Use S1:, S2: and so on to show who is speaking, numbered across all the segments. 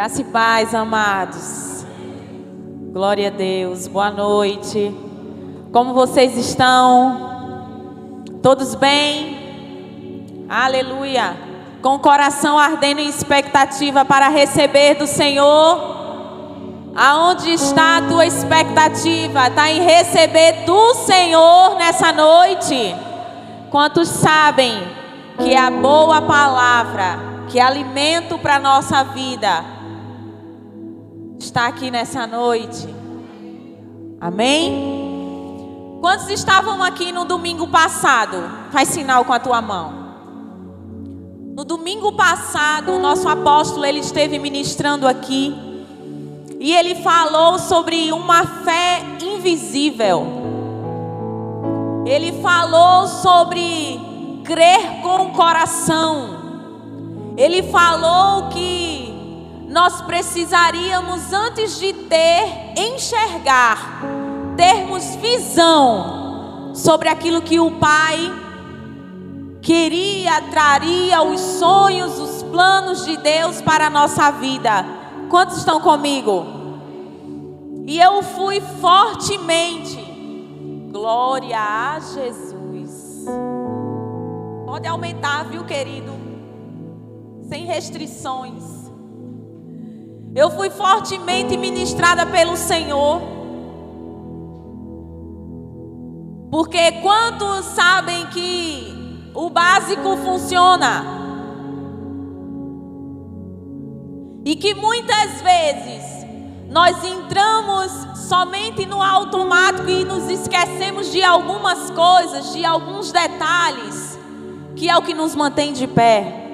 S1: Graça e paz, amados. Glória a Deus. Boa noite. Como vocês estão? Todos bem? Aleluia. Com o coração ardendo em expectativa para receber do Senhor. Aonde está a tua expectativa? Está em receber do Senhor nessa noite? Quantos sabem que a boa palavra, que é alimento para a nossa vida, está aqui nessa noite? Amém? Quantos estavam aqui no domingo passado? Faz sinal com a tua mão. No domingo passado, o nosso apóstolo, ele esteve ministrando aqui. E ele falou sobre uma fé invisível. Ele falou sobre crer com o coração. Ele falou que nós precisaríamos, antes de enxergar, termos visão sobre aquilo que o Pai queria, traria, os sonhos, os planos de Deus para a nossa vida. Quantos estão comigo? E eu fui fortemente. Glória a Jesus. Pode aumentar, viu, querido? Sem restrições. Eu fui fortemente ministrada pelo Senhor. Porque quantos sabem que o básico funciona? E que muitas vezes nós entramos somente no automático e nos esquecemos de algumas coisas, de alguns detalhes, que é o que nos mantém de pé.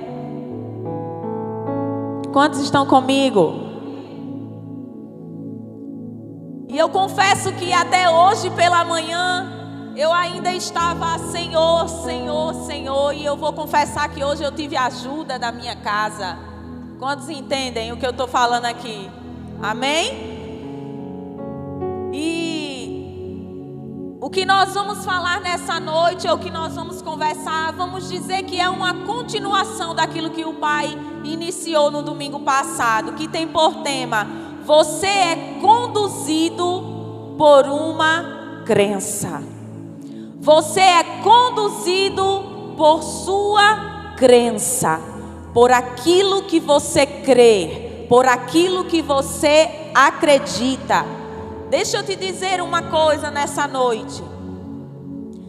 S1: Quantos estão comigo? E eu confesso que até hoje pela manhã eu ainda estava Senhor, Senhor, Senhor. E eu vou confessar que hoje eu tive ajuda da minha casa. Quantos entendem o que eu estou falando aqui? Amém? E o que nós vamos falar nessa noite, ou o que nós vamos conversar, vamos dizer que é uma continuação daquilo que o Pai iniciou no domingo passado, que tem por tema: você é conduzido por uma crença. Você é conduzido por sua crença. Por aquilo que você crê, por aquilo que você acredita. Deixa eu te dizer uma coisa nessa noite.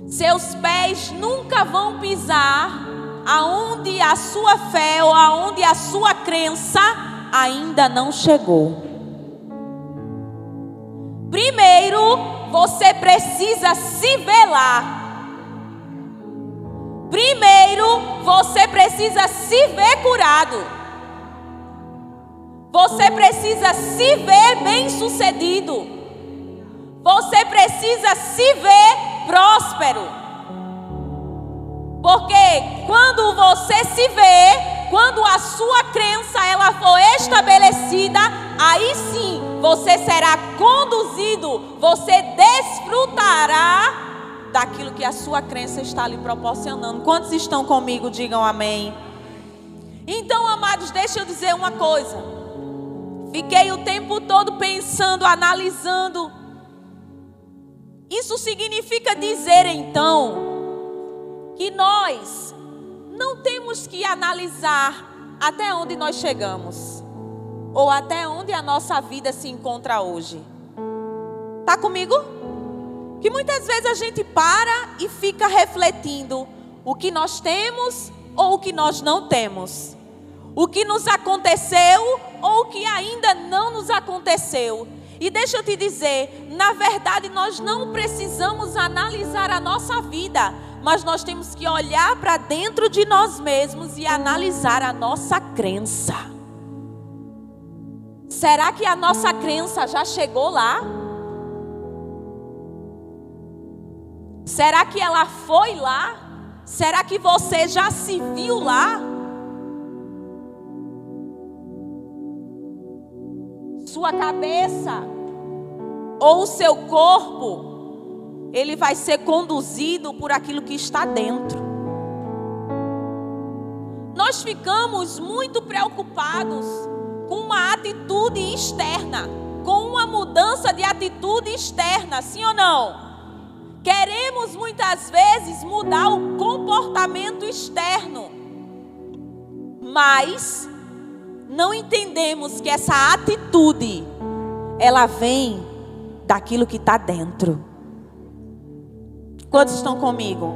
S1: Seus pés nunca vão pisar aonde a sua fé ou aonde a sua crença ainda não chegou. Primeiro, você precisa se velar. Primeiro, você precisa se ver curado. Você precisa se ver bem-sucedido. Você precisa se ver próspero. Porque quando você se vê, quando a sua crença ela for estabelecida, aí sim você será conduzido, você desfrutará daquilo que a sua crença está lhe proporcionando. Quantos estão comigo? Digam amém. Então, amados, deixa eu dizer uma coisa. Fiquei o tempo todo pensando, analisando. Isso significa dizer, então, que nós não temos que analisar até onde nós chegamos, ou até onde a nossa vida se encontra hoje. Tá comigo? Que muitas vezes a gente para e fica refletindo o que nós temos ou o que nós não temos. O que nos aconteceu ou o que ainda não nos aconteceu. E deixa eu te dizer, na verdade nós não precisamos analisar a nossa vida, mas nós temos que olhar para dentro de nós mesmos e analisar a nossa crença. Será que a nossa crença já chegou lá? Será que ela foi lá? Será que você já se viu lá? Sua cabeça ou o seu corpo, ele vai ser conduzido por aquilo que está dentro. Nós ficamos muito preocupados com uma atitude externa, com uma mudança de atitude externa, sim ou não? Queremos muitas vezes mudar o comportamento externo, mas não entendemos que essa atitude, ela vem daquilo que está dentro. Quantos estão comigo?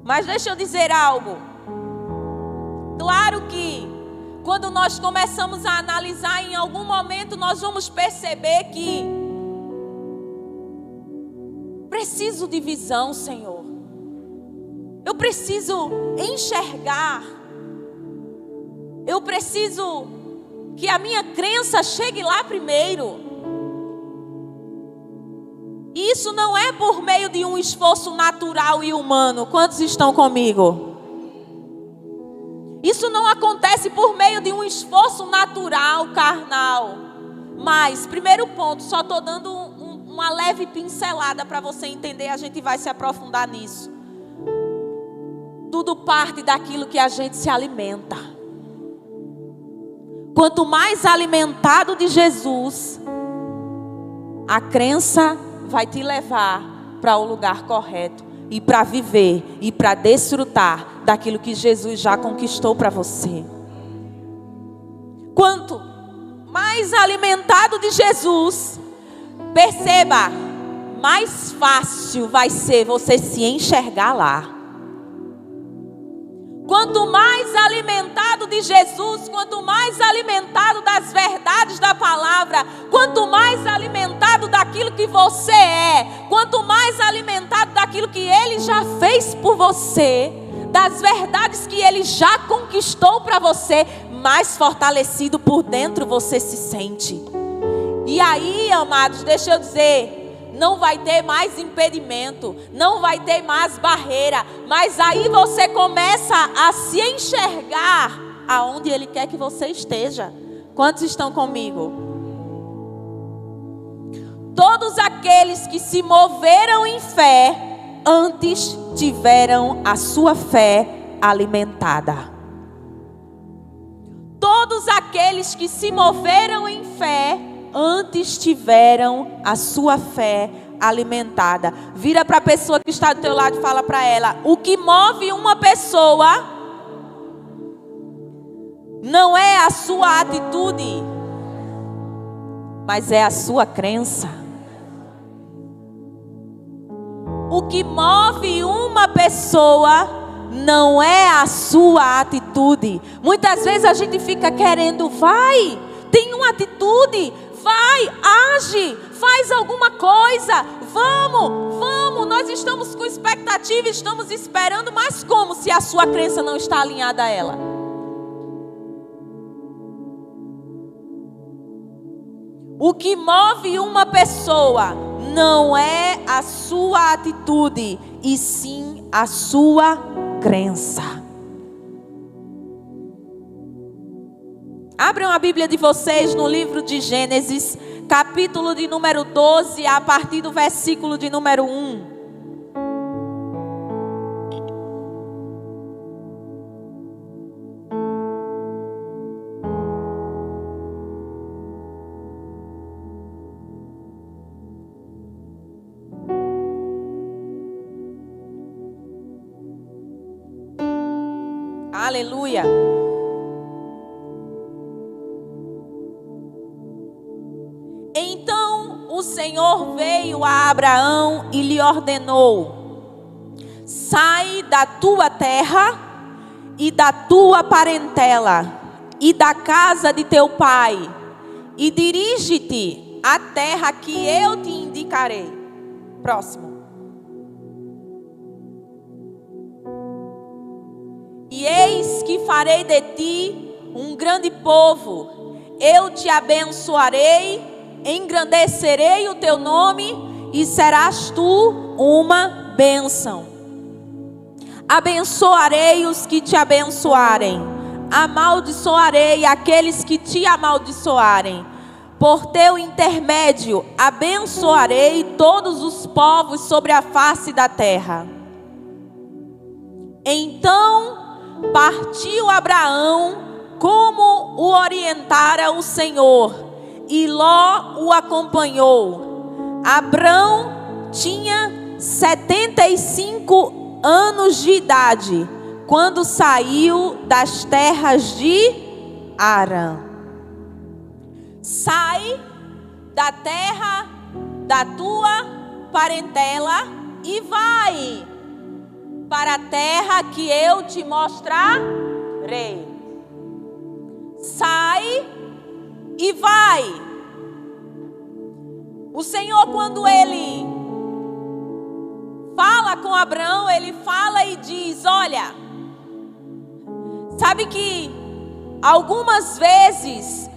S1: Mas deixa eu dizer algo. Claro que quando nós começamos a analisar, em algum momento nós vamos perceber que preciso de visão, Senhor. Eu preciso enxergar. Eu preciso que a minha crença chegue lá primeiro. Isso não é por meio de um esforço natural e humano. Quantos estão comigo? Isso não acontece por meio de um esforço natural, carnal. Mas, primeiro ponto, só estou dando uma leve pincelada para você entender. A gente vai se aprofundar nisso. Tudo parte daquilo que a gente se alimenta. Quanto mais alimentado de Jesus, a crença vai te levar para o lugar correto e para viver e para desfrutar daquilo que Jesus já conquistou para você. Quanto mais alimentado de Jesus, perceba, mais fácil vai ser você se enxergar lá. Quanto mais alimentado de Jesus, quanto mais alimentado das verdades da palavra, quanto mais alimentado daquilo que você é, quanto mais alimentado daquilo que Ele já fez por você, das verdades que Ele já conquistou para você, mais fortalecido por dentro você se sente. E aí, amados, deixa eu dizer, não vai ter mais impedimento, não vai ter mais barreira, mas aí você começa a se enxergar aonde Ele quer que você esteja. Quantos estão comigo? Todos aqueles que se moveram em fé, antes tiveram a sua fé alimentada. Todos aqueles que se moveram em fé, antes tiveram a sua fé alimentada. Vira para a pessoa que está do teu lado e fala para ela: o que move uma pessoa não é a sua atitude, mas é a sua crença. O que move uma pessoa não é a sua atitude. Muitas vezes a gente fica querendo, vai, tem uma atitude, vai, age, faz alguma coisa, vamos, nós estamos com expectativa, estamos esperando, mas como se a sua crença não está alinhada a ela? O que move uma pessoa não é a sua atitude, e sim a sua crença. Abram a Bíblia de vocês no livro de Gênesis, capítulo de número 12, a partir do versículo de número 1. Aleluia. Então o Senhor veio a Abraão e lhe ordenou: sai da tua terra e da tua parentela e da casa de teu pai e dirige-te à terra que eu te indicarei. Próximo. E eis que farei de ti um grande povo, eu te abençoarei, engrandecerei o teu nome e serás tu uma bênção. Abençoarei os que te abençoarem, amaldiçoarei aqueles que te amaldiçoarem. Por teu intermédio abençoarei todos os povos sobre a face da terra. Então partiu Abraão como o orientara o Senhor, e Ló o acompanhou. Abrão tinha 75 anos de idade quando saiu das terras de Harã. Sai da terra da tua parentela e vai para a terra que eu te mostrarei. Sai e vai. O Senhor, quando Ele fala com Abraão, Ele fala e diz: olha, sabe que algumas vezes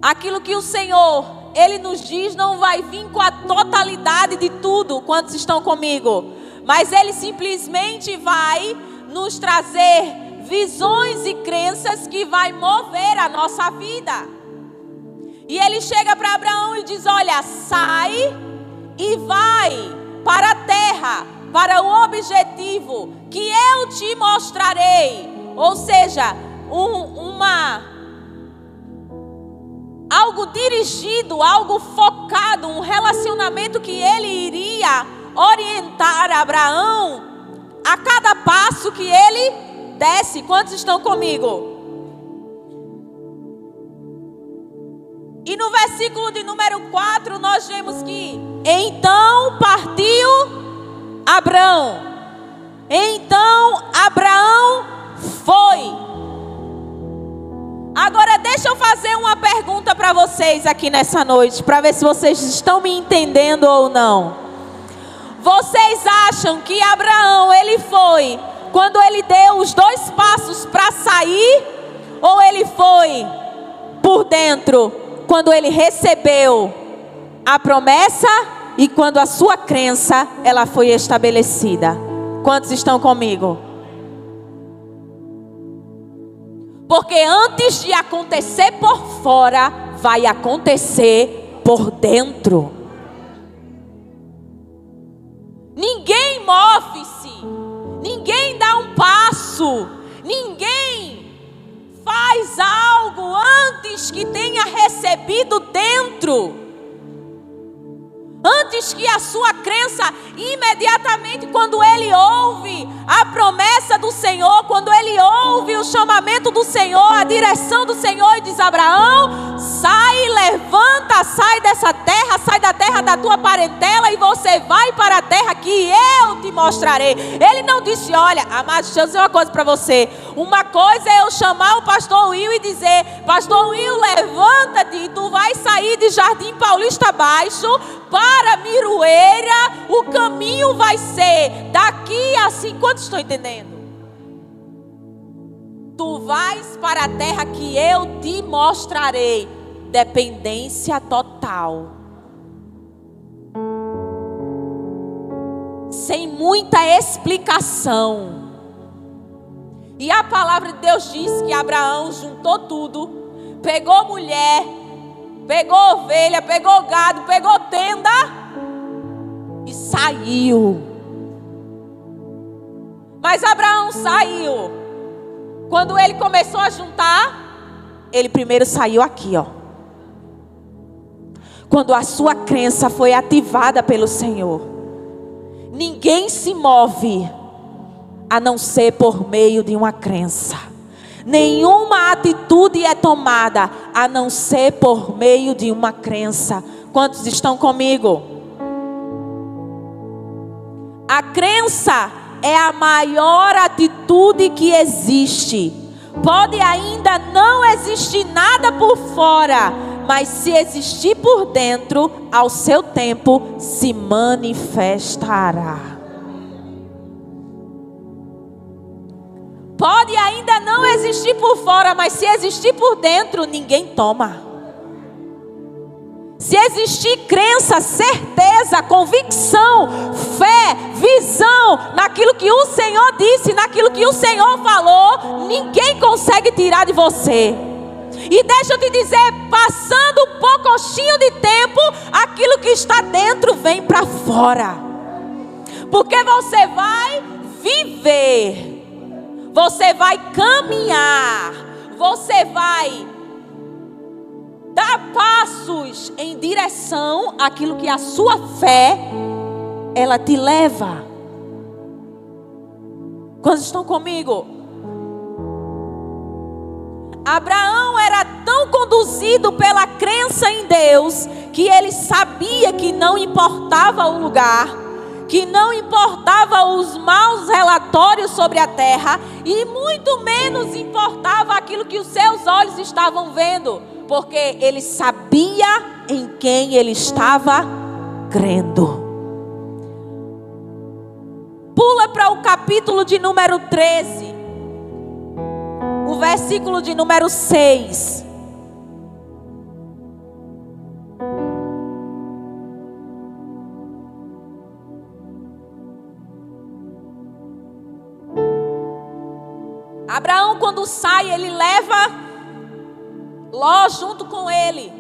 S1: aquilo que o Senhor, Ele nos diz, não vai vir com a totalidade de tudo. Quantos estão comigo? Mas Ele simplesmente vai nos trazer visões e crenças que vai mover a nossa vida. E Ele chega para Abraão e diz: olha, sai e vai para a terra, para o objetivo que eu te mostrarei. Ou seja, algo dirigido, algo focado, um relacionamento que Ele iria orientar Abraão a cada passo que ele desce. Quantos estão comigo? E no versículo de número 4 nós vemos que então partiu Abrão. Então Abraão foi. Agora deixa eu fazer uma pergunta para vocês aqui nessa noite, para ver se vocês estão me entendendo ou não. Vocês acham que Abraão, ele foi quando ele deu os 2 passos para sair, ou ele foi por dentro quando ele recebeu a promessa e quando a sua crença ela foi estabelecida? Quantos estão comigo? Porque antes de acontecer por fora, vai acontecer por dentro. Ninguém move-se, ninguém dá um passo, ninguém faz algo antes que tenha recebido dentro. Antes que a sua crença, imediatamente quando ele ouve a promessa do Senhor, quando ele ouve o chamamento do Senhor, a direção do Senhor, e diz: Abraão, sai, levanta, sai dessa terra, sai da terra da tua parentela e você vai para a terra que eu te mostrarei. Ele não disse: olha, amado, deixa eu dizer uma coisa para você. Uma coisa é eu chamar o pastor Will e dizer: pastor Will, levanta-te e tu vai sair de Jardim Paulista Baixo para Miroeira. O caminho vai ser daqui assim. Quantos estão entendendo? Tu vais para a terra que eu te mostrarei. Dependência total. Sem muita explicação. E a palavra de Deus diz que Abraão juntou tudo, pegou mulher, pegou ovelha, pegou gado, pegou tenda e saiu. Mas Abraão saiu. Quando ele começou a juntar, ele primeiro saiu aqui, ó. Quando a sua crença foi ativada pelo Senhor, ninguém se move a não ser por meio de uma crença. Nenhuma atitude é tomada a não ser por meio de uma crença. Quantos estão comigo? A crença é a maior atitude que existe. Pode ainda não existir nada por fora, mas se existir por dentro, ao seu tempo se manifestará. Pode ainda não existir por fora, mas se existir por dentro, ninguém toma. Se existir crença, certeza, convicção, fé, visão naquilo que o Senhor disse, naquilo que o Senhor falou, ninguém consegue tirar de você. E deixa eu te dizer, passando um pouquinho de tempo, aquilo que está dentro vem para fora. Porque você vai viver. você vai caminhar, você vai dar passos em direção àquilo que a sua fé, ela te leva. Quantos estão comigo? Abraão era tão conduzido pela crença em Deus, que ele sabia que não importava o lugar, que não importava os maus relatórios sobre a terra, e muito menos importava aquilo que os seus olhos estavam vendo, porque ele sabia em quem ele estava crendo. Pula para o capítulo de número 13, o versículo de número 6. Abraão, quando sai, ele leva Ló junto com ele.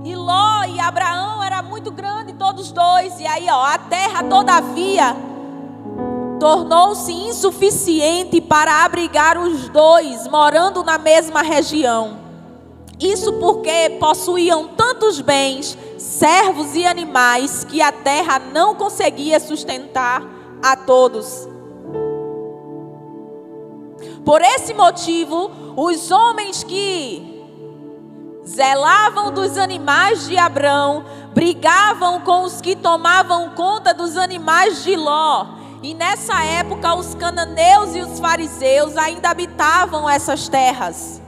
S1: E Ló e Abraão era muito grande, todos dois. E aí, a terra, todavia, tornou-se insuficiente para abrigar os dois, morando na mesma região. Isso porque possuíam tantos bens, servos e animais, que a terra não conseguia sustentar a todos. Por esse motivo, os homens que zelavam dos animais de Abrão brigavam com os que tomavam conta dos animais de Ló. E nessa época os cananeus e os fariseus ainda habitavam essas terras.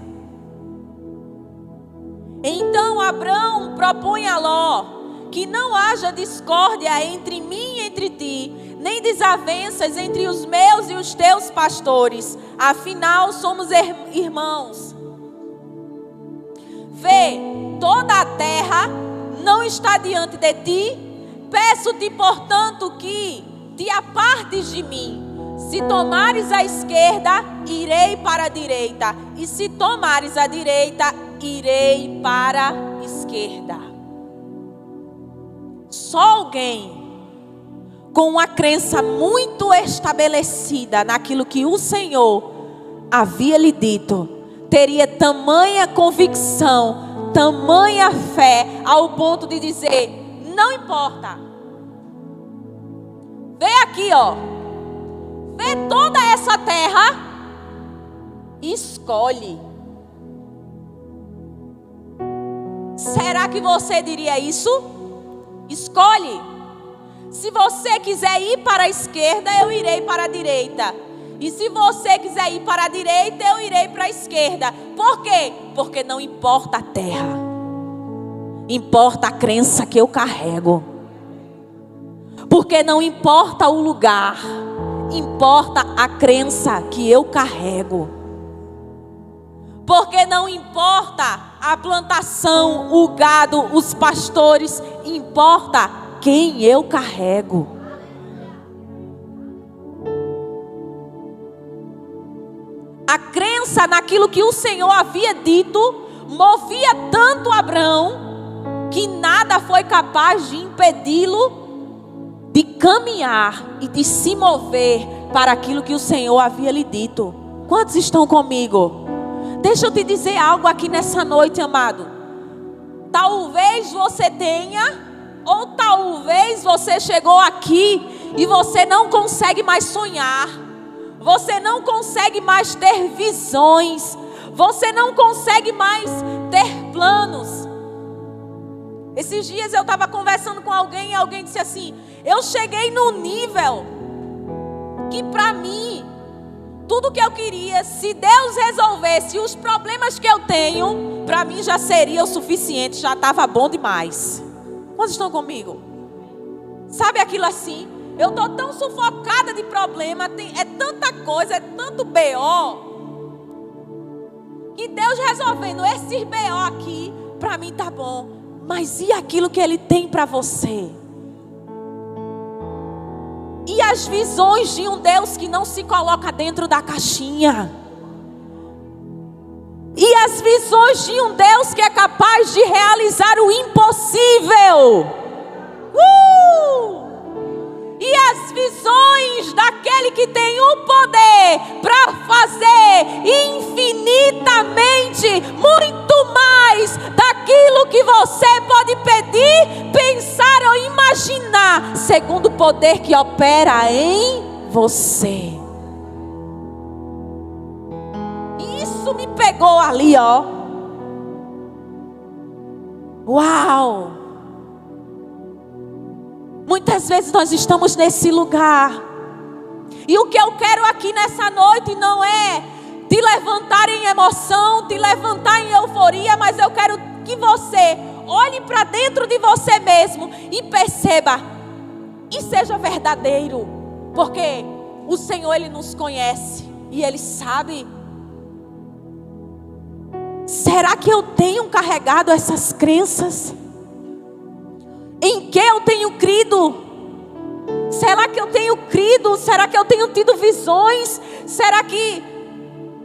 S1: Então Abrão propõe a Ló que não haja discórdia entre mim e entre ti, nem desavenças entre os meus e os teus pastores, afinal somos irmãos. Vê, toda a terra não está diante de ti, peço-te portanto que te apartes de mim. Se tomares a esquerda, irei para a direita, e se tomares a direita, irei para a esquerda. Só alguém com uma crença muito estabelecida naquilo que o Senhor havia lhe dito, teria tamanha convicção, tamanha fé, ao ponto de dizer, não importa. Vê aqui, vê toda essa terra e escolhe. Será que você diria isso? Escolhe. Se você quiser ir para a esquerda, eu irei para a direita. E se você quiser ir para a direita, eu irei para a esquerda. Por quê? Porque não importa a terra, importa a crença que eu carrego. Porque não importa o lugar, importa a crença que eu carrego. Porque não importa a plantação, o gado, os pastores, importa quem eu carrego. A crença naquilo que o Senhor havia dito movia tanto Abrão que nada foi capaz de impedi-lo de caminhar e de se mover para aquilo que o Senhor havia lhe dito. Quantos estão comigo? Deixa eu te dizer algo aqui nessa noite, amado. Talvez você tenha, ou talvez você chegou aqui e você não consegue mais sonhar. Você não consegue mais ter visões. Você não consegue mais ter planos. Esses dias eu estava conversando com alguém e alguém disse assim: eu cheguei num nível que para mim, tudo que eu queria, se Deus resolvesse os problemas que eu tenho, para mim já seria o suficiente, já estava bom demais. Quantos estão comigo? Sabe aquilo assim? Eu estou tão sufocada de problema, é tanta coisa, é tanto BO, que Deus resolvendo esses BO aqui, para mim tá bom. Mas e aquilo que Ele tem para você? E as visões de um Deus que não se coloca dentro da caixinha? E as visões de um Deus que é capaz de realizar o impossível? E as visões daquele que tem o poder para fazer infinitamente muito mais daquilo que você pode pedir, pensar ou imaginar, segundo o poder que opera em você. Isso me pegou ali, ó. Uau! Muitas vezes nós estamos nesse lugar. E o que eu quero aqui nessa noite não é te levantar em emoção, te levantar em euforia, mas eu quero que você olhe para dentro de você mesmo e perceba e seja verdadeiro. Porque o Senhor, Ele nos conhece e Ele sabe. Será que eu tenho carregado essas crenças? Em que eu tenho crido? Será que eu tenho crido? Será que eu tenho tido visões? Será que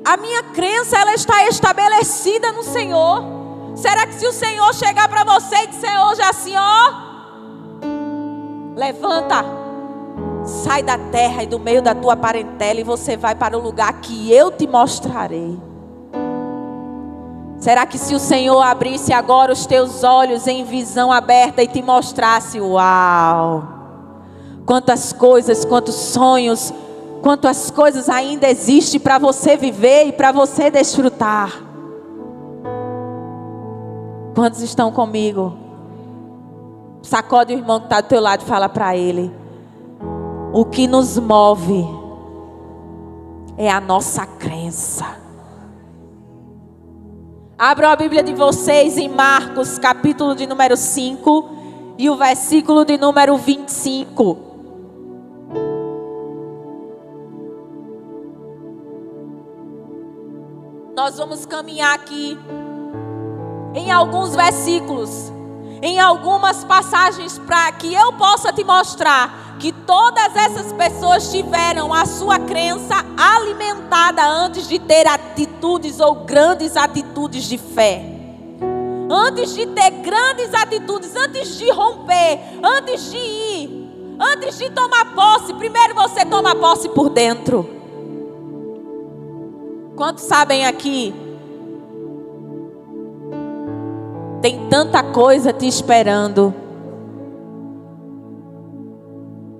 S1: a minha crença ela está estabelecida no Senhor? Será que se o Senhor chegar para você e disser hoje assim, ó, levanta, sai da terra e do meio da tua parentela e você vai para o lugar que eu te mostrarei? Será que se o Senhor abrisse agora os teus olhos em visão aberta e te mostrasse, uau, quantas coisas, quantos sonhos, quantas coisas ainda existem para você viver e para você desfrutar? Quantos estão comigo? Sacode o irmão que está do teu lado e fala para ele: o que nos move é a nossa crença. Abram a Bíblia de vocês em Marcos, capítulo de número 5 e o versículo de número 25. Nós vamos caminhar aqui em alguns versículos, em algumas passagens, para que eu possa te mostrar que todas essas pessoas tiveram a sua crença alimentada antes de ter atitudes ou grandes atitudes de fé. Antes de ter grandes atitudes, antes de romper, antes de ir, antes de tomar posse, primeiro você toma posse por dentro. Quantos sabem aqui? Tem tanta coisa te esperando.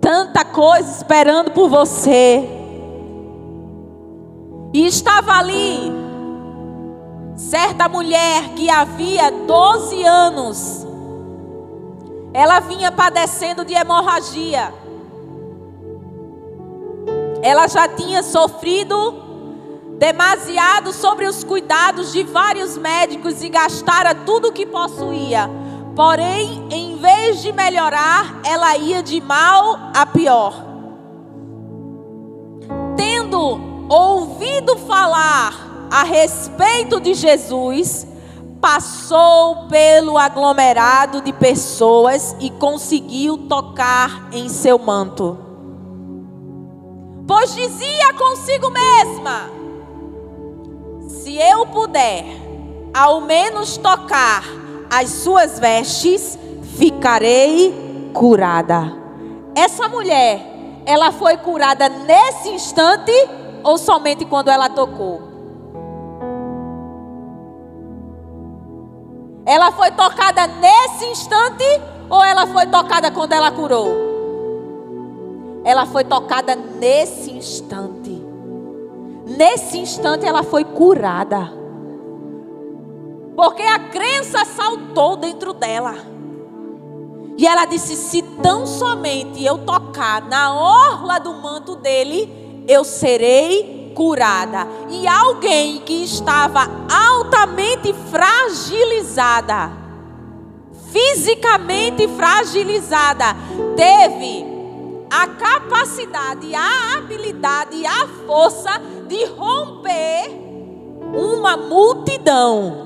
S1: Tanta coisa esperando por você. E estava ali certa mulher que havia 12 anos. Ela vinha padecendo de hemorragia. Ela já tinha sofrido demasiado sobre os cuidados de vários médicos e gastara tudo o que possuía. Porém, em vez de melhorar, ela ia de mal a pior. Tendo ouvido falar a respeito de Jesus, passou pelo aglomerado de pessoas e conseguiu tocar em seu manto. Pois dizia consigo mesma: se eu puder, ao menos tocar as suas vestes, ficarei curada. Essa mulher, ela foi curada nesse instante ou somente quando ela tocou? Ela foi tocada nesse instante ou ela foi tocada quando ela curou? Ela foi tocada nesse instante. Nesse instante ela foi curada. Porque a crença saltou dentro dela. E ela disse: se tão somente eu tocar na orla do manto dele, eu serei curada. E alguém que estava altamente fragilizada, fisicamente fragilizada, teve a capacidade, a habilidade e a força de romper uma multidão.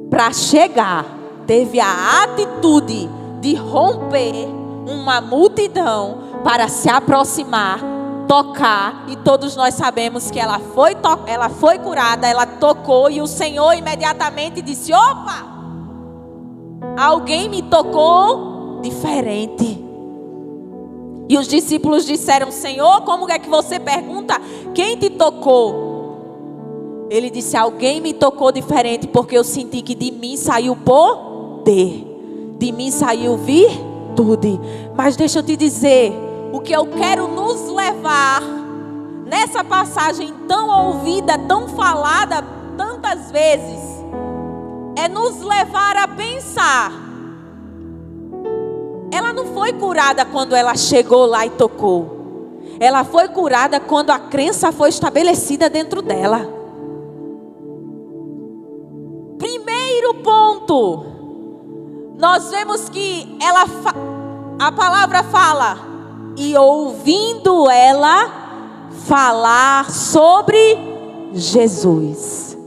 S1: Para chegar, teve a atitude de romper uma multidão para se aproximar, tocar, e todos nós sabemos que ela foi curada, ela tocou e o Senhor imediatamente disse: opa, alguém me tocou diferente. E os discípulos disseram: Senhor, como é que você pergunta quem te tocou? Ele disse: alguém me tocou diferente, porque eu senti que de mim saiu poder, de mim saiu virtude. Mas deixa eu te dizer, o que eu quero nos levar nessa passagem tão ouvida, tão falada tantas vezes, é nos levar a pensar. Ela não foi curada quando ela chegou lá e tocou. Ela foi curada quando a crença foi estabelecida dentro dela. Primeiro ponto, nós vemos que a palavra fala, e ouvindo ela falar sobre Jesus.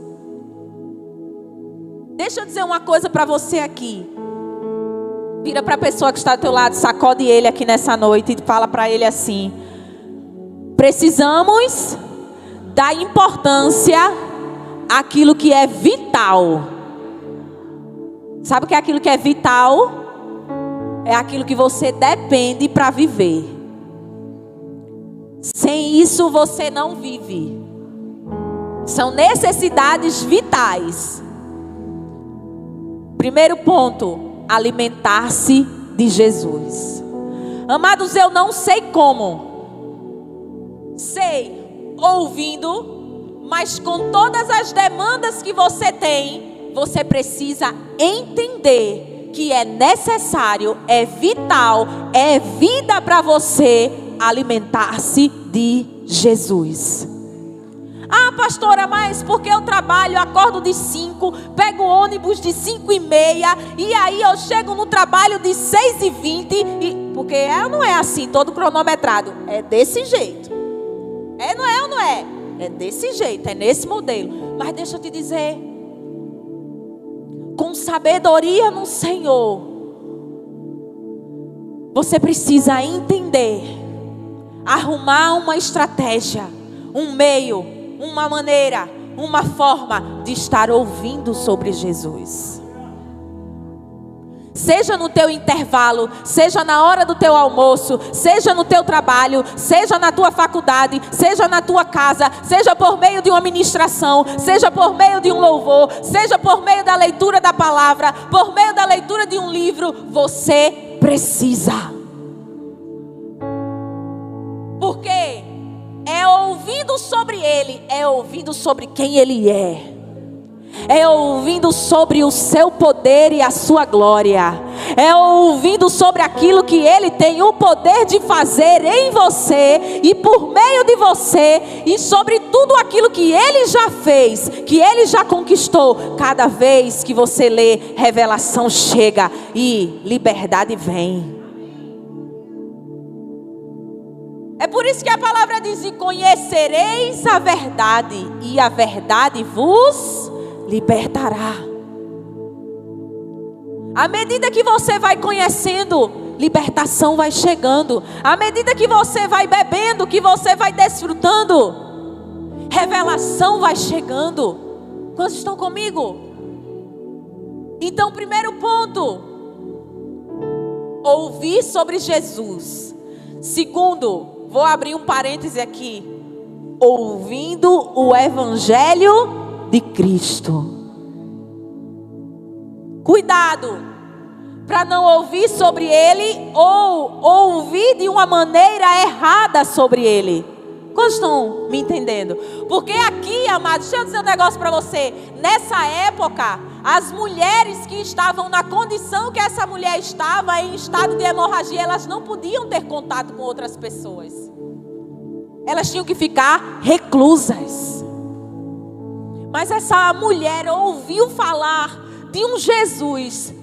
S1: Deixa eu dizer uma coisa para você aqui. Vira para a pessoa que está do teu lado, sacode ele aqui nessa noite e fala para ele assim: precisamos dar importância àquilo que é vital. Sabe o que é aquilo que é vital? É aquilo que você depende para viver. Sem isso você não vive. São necessidades vitais. Primeiro ponto: alimentar-se de Jesus. Amados, eu não sei como. Sei ouvindo, mas com todas as demandas que você tem, você precisa entender que é necessário, é vital, é vida para você alimentar-se de Jesus. Ah, pastora, mas porque eu trabalho, acordo de 5, pego o ônibus de 5:30, e aí eu chego no trabalho de 6:20, porque não é assim, todo cronometrado, é desse jeito. Não é ou não é? É desse jeito, é nesse modelo. Mas deixa eu te dizer, com sabedoria no Senhor, você precisa entender, arrumar uma estratégia, um meio, uma maneira, uma forma de estar ouvindo sobre Jesus. Seja no teu intervalo, seja na hora do teu almoço, seja no teu trabalho, seja na tua faculdade, seja na tua casa, seja por meio de uma ministração, seja por meio de um louvor, seja por meio da leitura da palavra, por meio da leitura de um livro, você precisa. Por quê? É ouvindo sobre Ele, é ouvindo sobre quem Ele é ouvindo sobre o seu poder e a sua glória, é ouvindo sobre aquilo que Ele tem o poder de fazer em você e por meio de você, e sobre tudo aquilo que Ele já fez, que Ele já conquistou. Cada vez que você lê, revelação chega e liberdade vem. É por isso que a palavra diz: e conhecereis a verdade, e a verdade vos libertará. À medida que você vai conhecendo, libertação vai chegando. À medida que você vai bebendo, que você vai desfrutando, revelação vai chegando. Quantos estão comigo? Então, primeiro ponto: ouvir sobre Jesus. Segundo, vou abrir um parêntese aqui: ouvindo o Evangelho de Cristo. Cuidado para não ouvir sobre Ele ou ouvir de uma maneira errada sobre Ele. Quantos estão me entendendo? Porque aqui, amados, deixa eu dizer um negócio para você. Nessa época, as mulheres que estavam na condição que essa mulher estava, em estado de hemorragia, elas não podiam ter contato com outras pessoas. Elas tinham que ficar reclusas. Mas essa mulher ouviu falar de um Jesus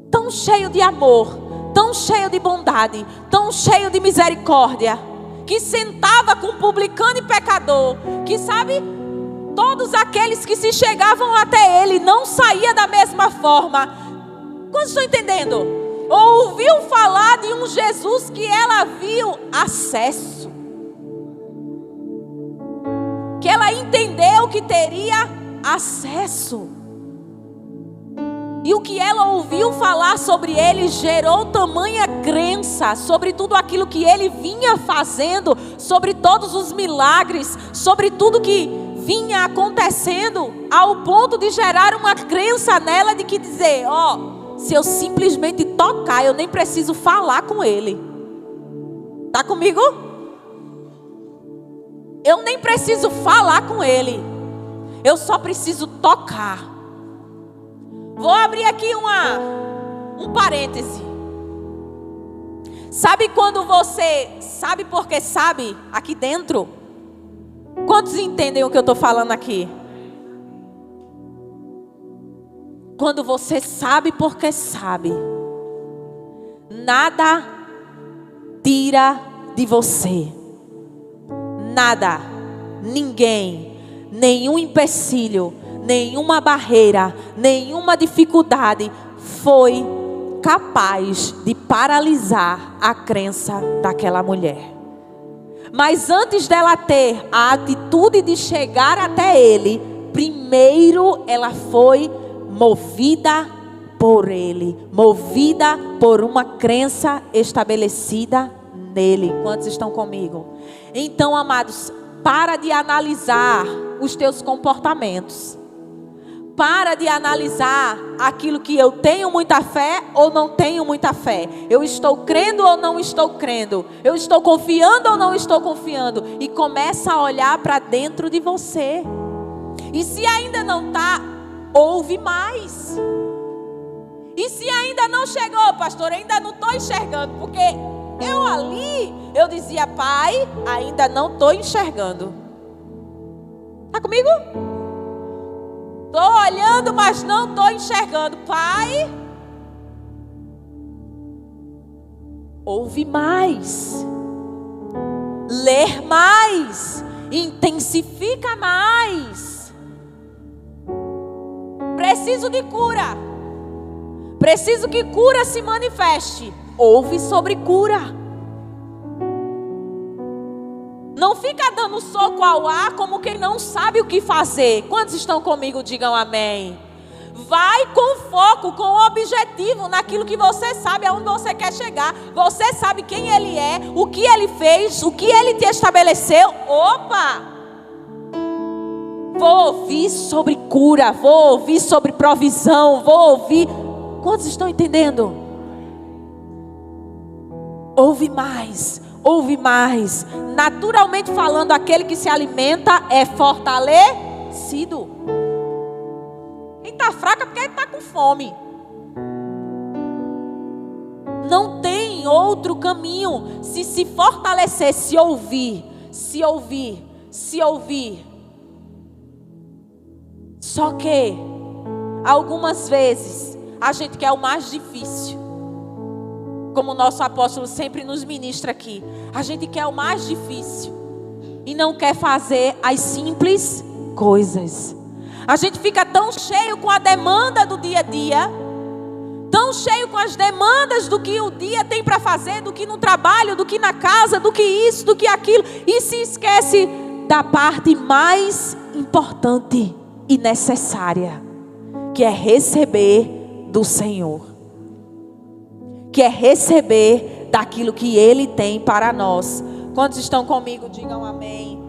S1: tão cheio de amor, tão cheio de bondade, tão cheio de misericórdia, que sentava com publicano e pecador, que sabe, todos aqueles que se chegavam até Ele não saía da mesma forma. Quantos estão entendendo? Ouviu falar de um Jesus que ela viu acesso, que ela entendeu que teria acesso. E o que ela ouviu falar sobre ele gerou tamanha crença sobre tudo aquilo que ele vinha fazendo, sobre todos os milagres, sobre tudo que vinha acontecendo, ao ponto de gerar uma crença nela de que dizer, se eu simplesmente tocar, eu nem preciso falar com ele. Tá comigo? Eu nem preciso falar com ele. Eu só preciso tocar. Vou abrir aqui um parêntese. Sabe quando você sabe porque sabe aqui dentro? Quantos entendem o que eu estou falando aqui? Quando você sabe porque sabe, nada tira de você. Nada, ninguém, nenhum empecilho, nenhuma barreira, nenhuma dificuldade foi capaz de paralisar a crença daquela mulher. Mas antes dela ter a atitude de chegar até ele, primeiro ela foi movida por ele, movida por uma crença estabelecida nele. Quantos estão comigo? Então, amados, para de analisar os teus comportamentos. Para de analisar aquilo que eu tenho muita fé ou não tenho muita fé. Eu estou crendo ou não estou crendo. Eu estou confiando ou não estou confiando. E começa a olhar para dentro de você. E se ainda não está, ouve mais. E se ainda não chegou, pastor, ainda não estou enxergando. Porque eu dizia, pai, ainda não estou enxergando. Está comigo? Estou olhando, mas não estou enxergando. Pai, ouve mais, ler mais, intensifica mais. Preciso de cura. Preciso que cura se manifeste. Ouve sobre cura. Não fica dando soco ao ar como quem não sabe o que fazer. Quantos estão comigo? Digam amém. Vai com foco, com objetivo naquilo que você sabe, aonde você quer chegar. Você sabe quem ele é, o que ele fez, o que ele te estabeleceu. Opa! Vou ouvir sobre cura, vou ouvir sobre provisão, vou ouvir. Quantos estão entendendo? Ouve mais. Ouve mais. Naturalmente falando, aquele que se alimenta é fortalecido. Quem está fraco é porque ele está com fome. Não tem outro caminho. Se fortalecer, se ouvir. Só que algumas vezes a gente quer o mais difícil. Como o nosso apóstolo sempre nos ministra aqui. A gente quer o mais difícil. E não quer fazer as simples coisas. A gente fica tão cheio com a demanda do dia a dia. Tão cheio com as demandas do que o dia tem para fazer. Do que no trabalho, do que na casa, do que isso, do que aquilo. E se esquece da parte mais importante e necessária. Que é receber do Senhor. Que é receber daquilo que Ele tem para nós. Quantos estão comigo? Digam amém.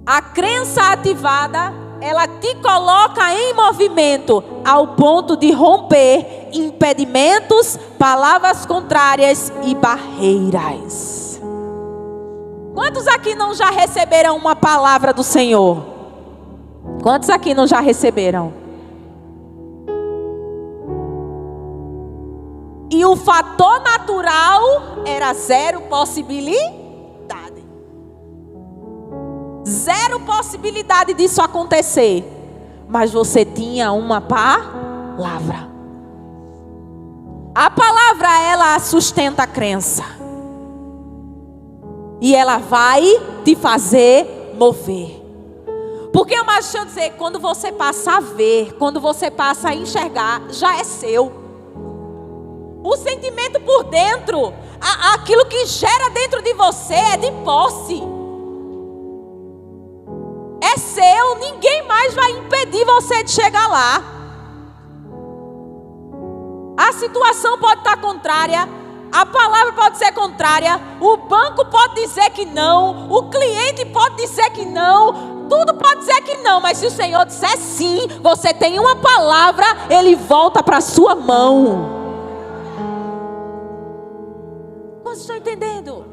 S1: A crença ativada, ela te coloca em movimento ao ponto de romper impedimentos, palavras contrárias e barreiras. Quantos aqui não já receberam uma palavra do Senhor? Quantos aqui não já receberam? E o fator natural era zero possibilidade. Zero possibilidade disso acontecer. Mas você tinha uma palavra. A palavra, ela sustenta a crença. E ela vai te fazer mover. Porque, mas deixa eu dizer, quando você passa a ver, quando você passa a enxergar, já é seu. O sentimento por dentro, aquilo que gera dentro de você é de posse. É seu. Então ninguém mais vai impedir você de chegar lá. A situação pode estar contrária, a palavra pode ser contrária, o banco pode dizer que não, o cliente pode dizer que não, tudo pode dizer que não, mas se o Senhor disser sim, você tem uma palavra, Ele volta para a sua mão. Vocês estão entendendo?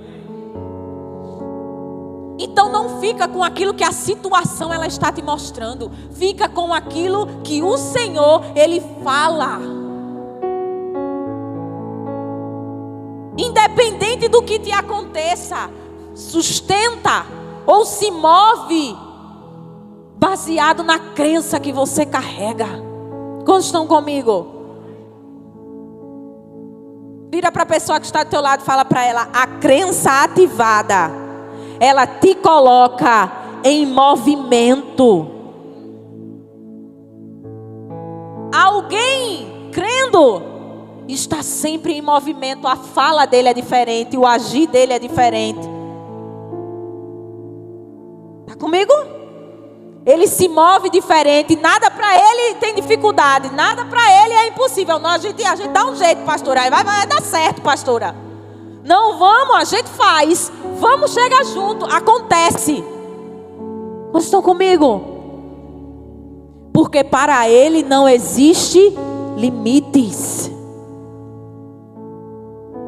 S1: Então não fica com aquilo que a situação ela está te mostrando, fica com aquilo que o Senhor Ele fala. Independente do que te aconteça, sustenta ou se move baseado na crença que você carrega. Quantos estão comigo? Vira para a pessoa que está do teu lado e fala para ela: a crença ativada, ela te coloca em movimento. Alguém crendo está sempre em movimento. A fala dele é diferente, o agir dele é diferente. Está comigo? Ele se move diferente. Nada para ele tem dificuldade, nada para ele é impossível. Não, a gente dá um jeito, pastora. Vai dar certo, pastora. Não, vamos, a gente faz. Vamos chegar junto. Acontece. Vocês estão comigo? Porque para ele não existe limites.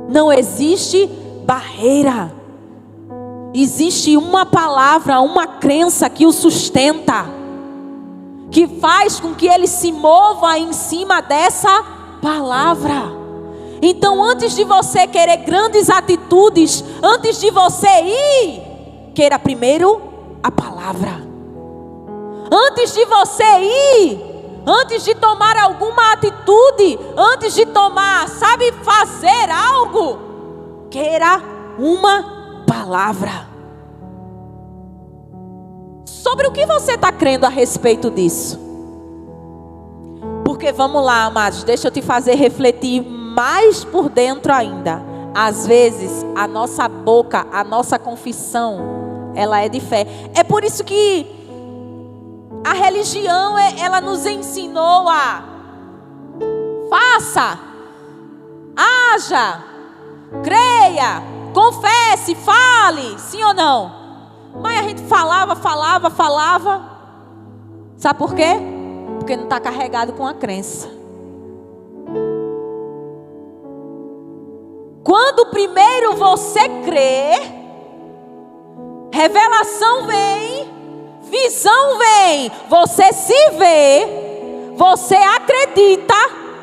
S1: Não existe barreira. Existe uma palavra, uma crença que o sustenta, que faz com que ele se mova em cima dessa palavra. Então, antes de você querer grandes atitudes, antes de você ir, queira primeiro a palavra. Antes de você ir, antes de tomar alguma atitude, antes de tomar, fazer algo, queira uma palavra. Sobre o que você está crendo a respeito disso? Porque vamos lá, amados, deixa eu te fazer refletir mais por dentro ainda. Às vezes, a nossa boca, a nossa confissão, ela é de fé. É por isso que a religião, ela nos ensinou a faça, haja, creia, confesse, fale, sim ou não? Mas a gente falava. Sabe por quê? Porque não está carregado com a crença. Quando primeiro você crê, revelação vem, visão vem, você se vê, você acredita,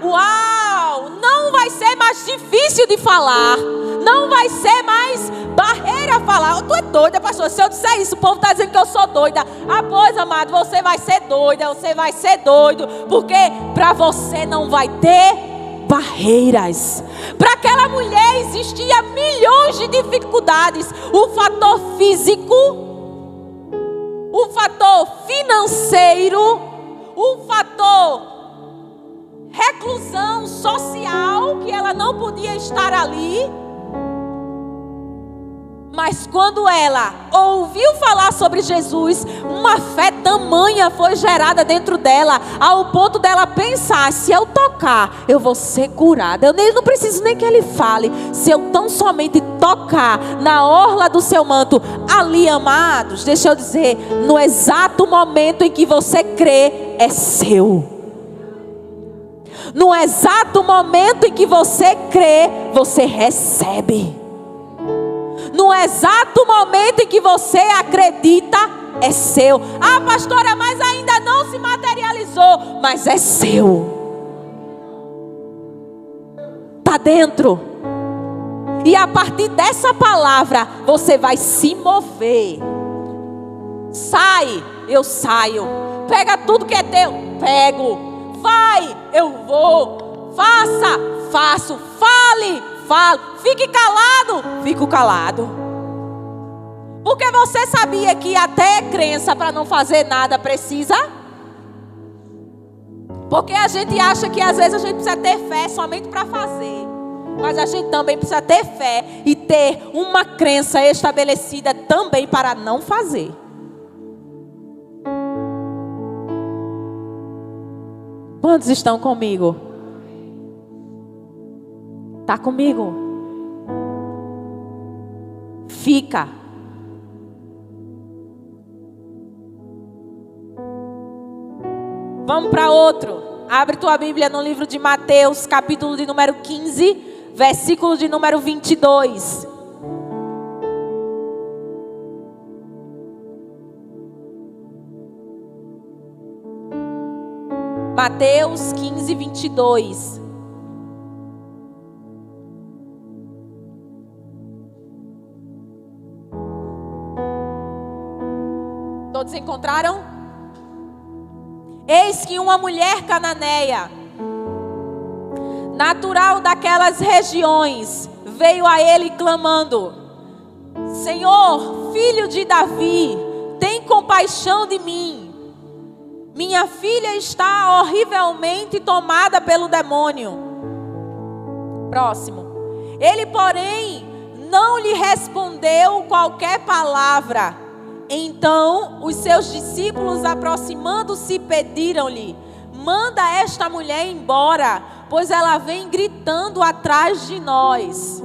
S1: uau, não vai ser mais difícil de falar, não vai ser mais barreira falar. Tu é doida, pastor, se eu disser isso, o povo está dizendo que eu sou doida. Ah, pois, amado, você vai ser doida, você vai ser doido, porque para você não vai ter barreiras. Para aquela mulher existia milhões de dificuldades, o fator físico, o fator financeiro, o fator reclusão social, que ela não podia estar ali. Mas quando ela ouviu falar sobre Jesus, uma fé tamanha foi gerada dentro dela, ao ponto dela pensar: se eu tocar, eu vou ser curada. Eu não preciso nem que ele fale. Se eu tão somente tocar na orla do seu manto, ali, amados, deixa eu dizer, no exato momento em que você crê, é seu. No exato momento em que você crê, você recebe. No exato momento em que você acredita, é seu. Ah, pastora, mas ainda não se materializou. Mas é seu. Está dentro. E a partir dessa palavra, você vai se mover. Sai, eu saio. Pega tudo que é teu, pego. Vai, eu vou. Faça, faço. Fale, falo. Fique calado, fico calado. Porque você sabia que até crença para não fazer nada precisa? Porque a gente acha que às vezes a gente precisa ter fé somente para fazer. Mas a gente também precisa ter fé e ter uma crença estabelecida também para não fazer. Quantos estão comigo? Está comigo? Fica. Vamos para outro. Abre tua Bíblia no livro de Mateus, capítulo de número 15, versículo de número 22. Mateus 15, 22. Todos encontraram? Eis que uma mulher cananeia, natural daquelas regiões, veio a ele clamando: Senhor, filho de Davi, tem compaixão de mim. Minha filha está horrivelmente tomada pelo demônio. Próximo. Ele, porém, não lhe respondeu qualquer palavra. Então, os seus discípulos, aproximando-se, pediram-lhe: manda esta mulher embora, pois ela vem gritando atrás de nós.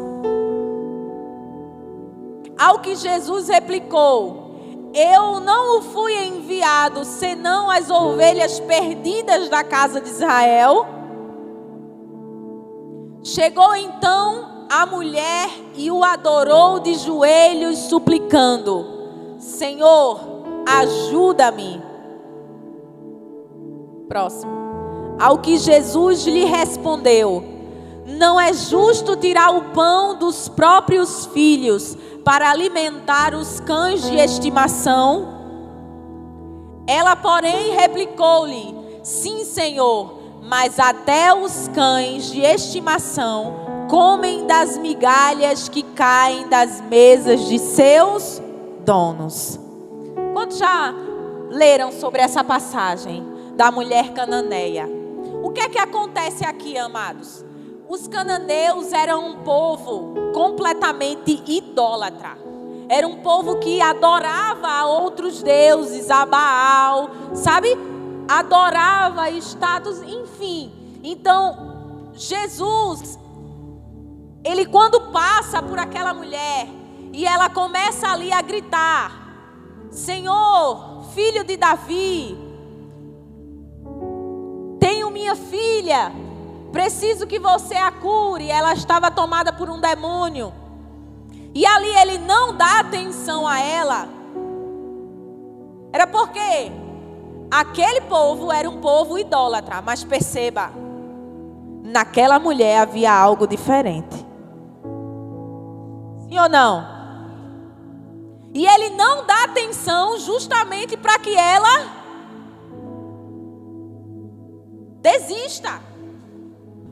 S1: Ao que Jesus replicou: eu não fui enviado senão as ovelhas perdidas da casa de Israel. Chegou então a mulher e o adorou de joelhos, suplicando: Senhor, ajuda-me. Próximo. Ao que Jesus lhe respondeu: não é justo tirar o pão dos próprios filhos para alimentar os cães de estimação? Ela, porém, replicou-lhe: sim, Senhor, mas até os cães de estimação comem das migalhas que caem das mesas de seus donos. Quantos já leram sobre essa passagem da mulher cananeia? O que é que acontece aqui, amados? Os cananeus eram um povo completamente idólatra. Era um povo que adorava a outros deuses, a Baal, sabe? Adorava status, enfim. Então, Jesus, ele quando passa por aquela mulher e ela começa ali a gritar: Senhor, filho de Davi, tenho minha filha, preciso que você a cure. Ela estava tomada por um demônio. E ali ele não dá atenção a ela. Era porque aquele povo era um povo idólatra. Mas perceba, naquela mulher havia algo diferente. Sim ou não? E ele não dá atenção justamente para que ela desista,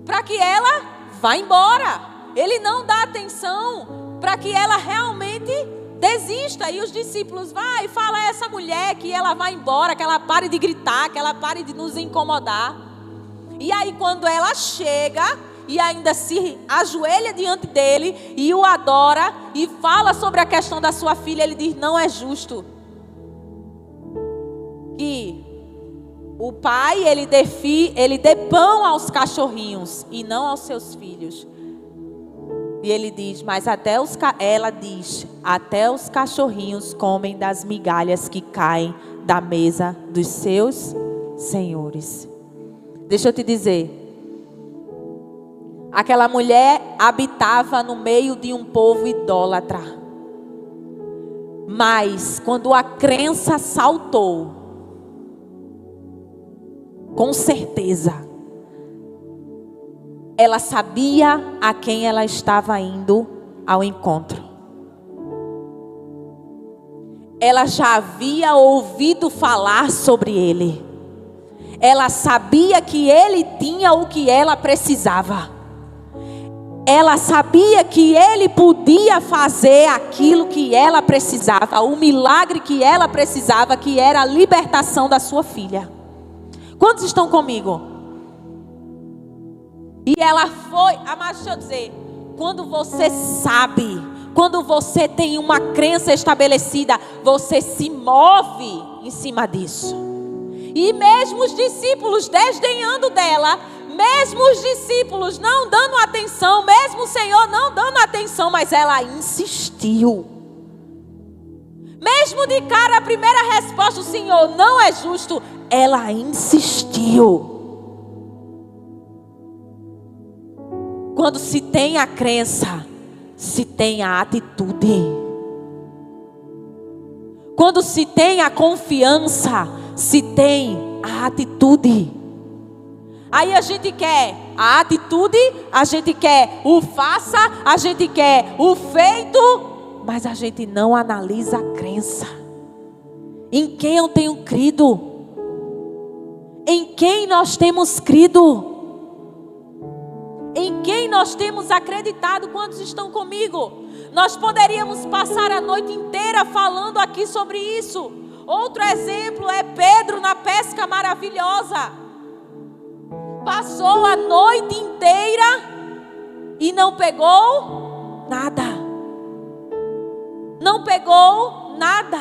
S1: para que ela vá embora. Ele não dá atenção para que ela realmente desista. E os discípulos: vai, fala a essa mulher que ela vá embora, que ela pare de gritar, que ela pare de nos incomodar. E aí quando ela chega e ainda se ajoelha diante dele e o adora e fala sobre a questão da sua filha, ele diz: não é justo que o pai ele dê pão aos cachorrinhos e não aos seus filhos. E ele diz: mas ela diz: até os cachorrinhos comem das migalhas que caem da mesa dos seus senhores. Deixa eu te dizer, aquela mulher habitava no meio de um povo idólatra. Mas quando a crença saltou, com certeza ela sabia a quem ela estava indo ao encontro. Ela já havia ouvido falar sobre ele. Ela sabia que ele tinha o que ela precisava. Ela sabia que ele podia fazer aquilo que ela precisava, o milagre que ela precisava, que era a libertação da sua filha. Quantos estão comigo? E ela foi, mas deixa eu dizer, quando você sabe, quando você tem uma crença estabelecida, você se move em cima disso. E mesmo os discípulos desdenhando dela, mesmo os discípulos não dando atenção, mesmo o Senhor não dando atenção, mas ela insistiu. Mesmo de cara a primeira resposta, o Senhor não é justo, ela insistiu. Quando se tem a crença, se tem a atitude. Quando se tem a confiança, se tem a atitude. Aí a gente quer a atitude, a gente quer o faça, a gente quer o feito, mas a gente não analisa a crença. Em quem eu tenho crido? Em quem nós temos crido? Em quem nós temos acreditado? Quantos estão comigo? Nós poderíamos passar a noite inteira falando aqui sobre isso. Outro exemplo é Pedro na pesca maravilhosa. Passou a noite inteira e não pegou nada. Não pegou nada.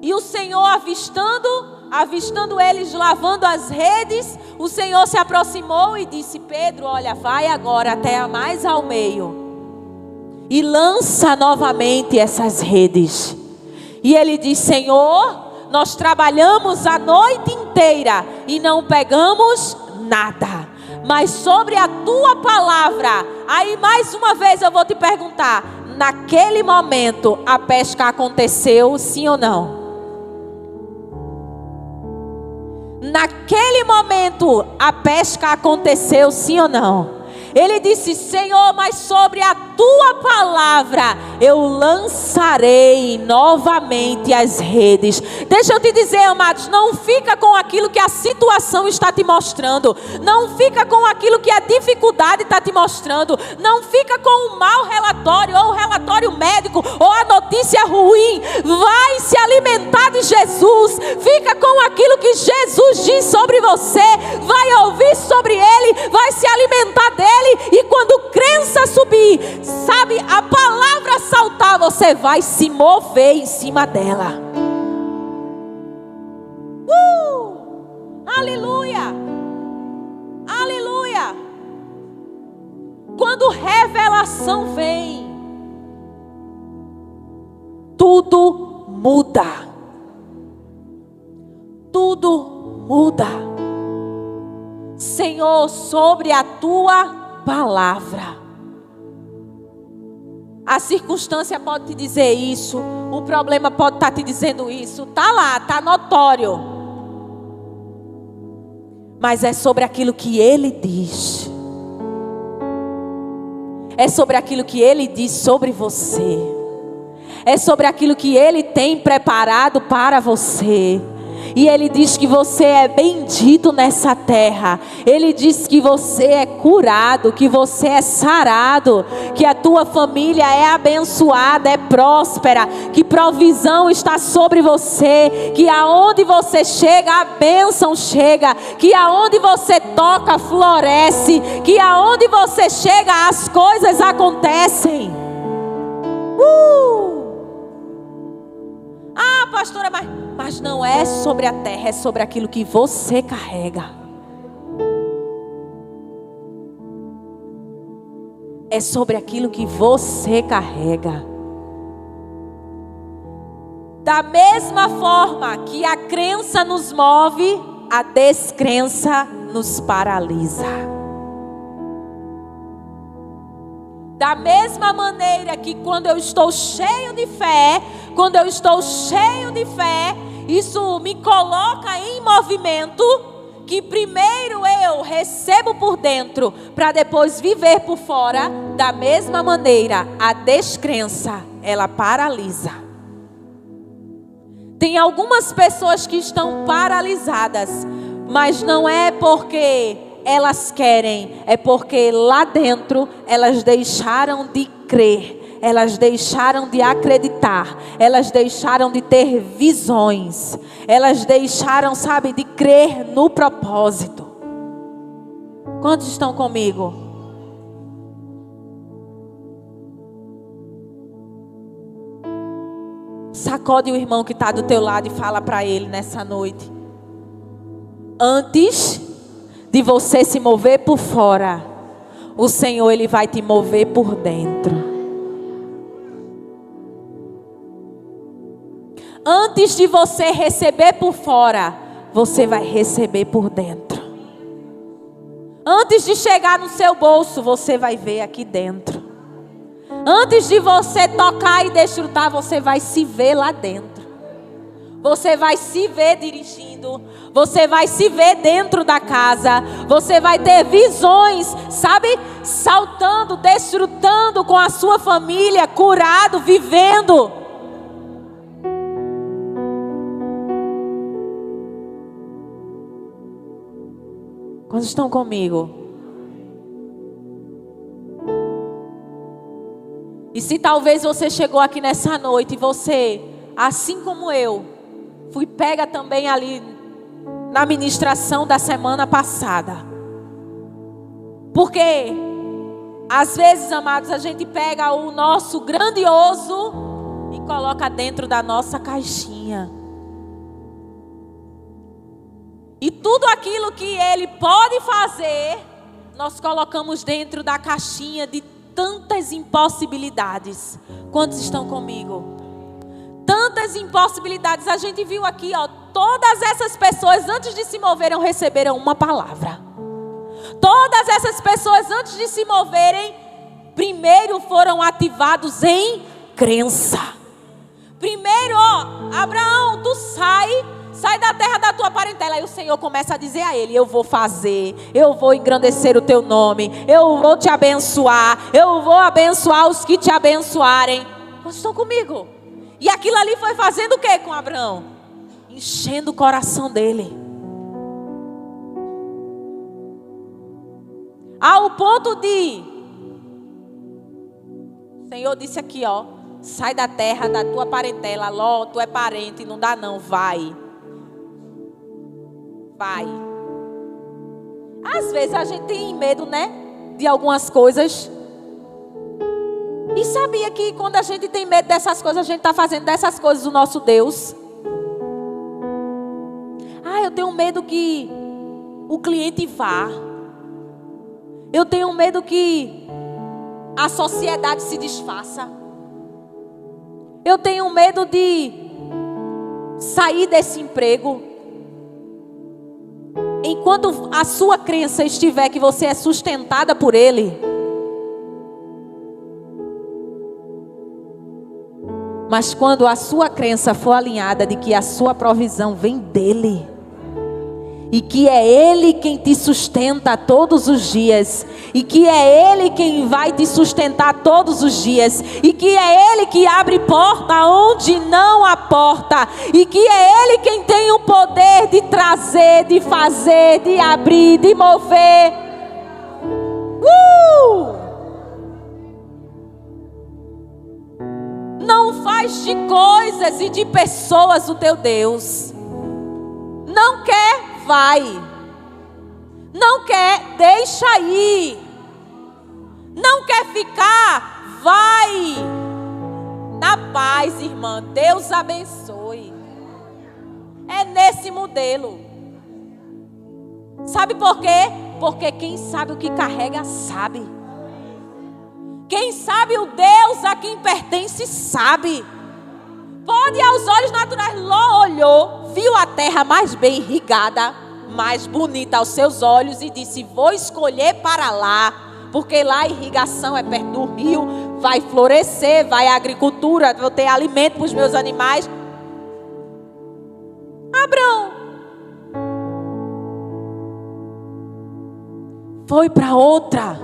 S1: E o Senhor avistando eles lavando as redes, o Senhor se aproximou e disse: Pedro, olha, vai agora até a mais ao meio e lança novamente essas redes. E ele diz: Senhor, nós trabalhamos a noite inteira e não pegamos nada, mas sobre a tua palavra. Aí mais uma vez eu vou te perguntar: naquele momento a pesca aconteceu, sim ou não? Naquele momento a pesca aconteceu, sim ou não? Ele disse: Senhor, mas sobre a tua palavra eu lançarei novamente as redes. Deixa eu te dizer, amados, não fica com aquilo que a situação está te mostrando. Não fica com aquilo que a dificuldade está te mostrando. Não fica com o mau relatório, ou o relatório médico, ou a notícia ruim. Vai se alimentar de Jesus. Fica com aquilo que Jesus diz sobre você. Vai ouvir sobre Ele, vai se alimentar dele. E quando crença subir, sabe, a palavra saltar, você vai se mover em cima dela. Aleluia! Aleluia! Quando revelação vem, tudo muda. Tudo muda. Senhor, sobre a tua palavra. A circunstância pode te dizer isso, o problema pode estar te dizendo isso, está lá, está notório. Mas é sobre aquilo que Ele diz. É sobre aquilo que Ele diz sobre você. É sobre aquilo que Ele tem preparado para você. E Ele diz que você é bendito nessa terra. Ele diz que você é curado, que você é sarado, que a tua família é abençoada, é próspera, que provisão está sobre você, que aonde você chega, a bênção chega, que aonde você toca, floresce, que aonde você chega, as coisas acontecem. Ah, pastora, mas não é sobre a terra, é sobre aquilo que você carrega. É sobre aquilo que você carrega. Da mesma forma que a crença nos move, a descrença nos paralisa. Da mesma maneira que quando eu estou cheio de fé, isso me coloca em movimento, que primeiro eu recebo por dentro, para depois viver por fora. Da mesma maneira, a descrença, ela paralisa. Tem algumas pessoas que estão paralisadas, mas não é porque elas querem, é porque lá dentro elas deixaram de crer, elas deixaram de acreditar, elas deixaram de ter visões, elas deixaram, sabe, de crer no propósito. Quantos estão comigo? Sacode o irmão que está do teu lado e fala para ele nessa noite: antes de você se mover por fora, o Senhor, Ele vai te mover por dentro. Antes de você receber por fora, você vai receber por dentro. Antes de chegar no seu bolso, você vai ver aqui dentro. Antes de você tocar e desfrutar, você vai se ver lá dentro. Você vai se ver dirigindo. Você vai se ver dentro da casa. Você vai ter visões, sabe? Saltando, desfrutando com a sua família, curado, vivendo. Quantos estão comigo? E se talvez você chegou aqui nessa noite e você, assim como eu, fui pega também ali na ministração da semana passada. Porque às vezes, amados, a gente pega o nosso grandioso e coloca dentro da nossa caixinha. E tudo aquilo que Ele pode fazer, nós colocamos dentro da caixinha de tantas impossibilidades. Quantos estão comigo? Tantas impossibilidades. A gente viu aqui, ó, todas essas pessoas antes de se moverem receberam uma palavra. Todas essas pessoas antes de se moverem, primeiro foram ativados em crença. Primeiro, ó, Abraão, tu sai da terra da tua parentela. E o Senhor começa a dizer a ele: eu vou fazer, eu vou engrandecer o teu nome, eu vou te abençoar, eu vou abençoar os que te abençoarem. Vocês estão comigo? E aquilo ali foi fazendo o que com Abraão? Enchendo o coração dele. Ao ponto de, o Senhor disse aqui, ó: sai da terra da tua parentela. Ló, tu é parente, não dá não, vai. Vai. Às vezes a gente tem medo, né? De algumas coisas. E sabia que quando a gente tem medo dessas coisas, a gente está fazendo dessas coisas o nosso Deus? Ah, eu tenho medo que o cliente vá. Eu tenho medo que a sociedade se desfaça. Eu tenho medo de sair desse emprego. Enquanto a sua crença estiver que você é sustentada por Ele. Mas quando a sua crença for alinhada de que a sua provisão vem dEle. E que é Ele quem te sustenta todos os dias. E que é Ele quem vai te sustentar todos os dias. E que é Ele que abre porta onde não há porta. E que é Ele quem tem o poder de trazer, de fazer, de abrir, de mover. Não faz de coisas e de pessoas o teu Deus. Não quer, vai. Não quer, deixa ir. Não quer ficar, vai. Na paz, irmã. Deus abençoe. É nesse modelo. Sabe por quê? Porque quem sabe o que carrega, sabe. Quem sabe o Deus a quem pertence, sabe. Pode aos olhos naturais. Ló olhou, viu a terra mais bem irrigada, mais bonita aos seus olhos e disse: vou escolher para lá, porque lá a irrigação é perto do rio, vai florescer, vai a agricultura, vou ter alimento para os meus animais. Abraão foi para outra.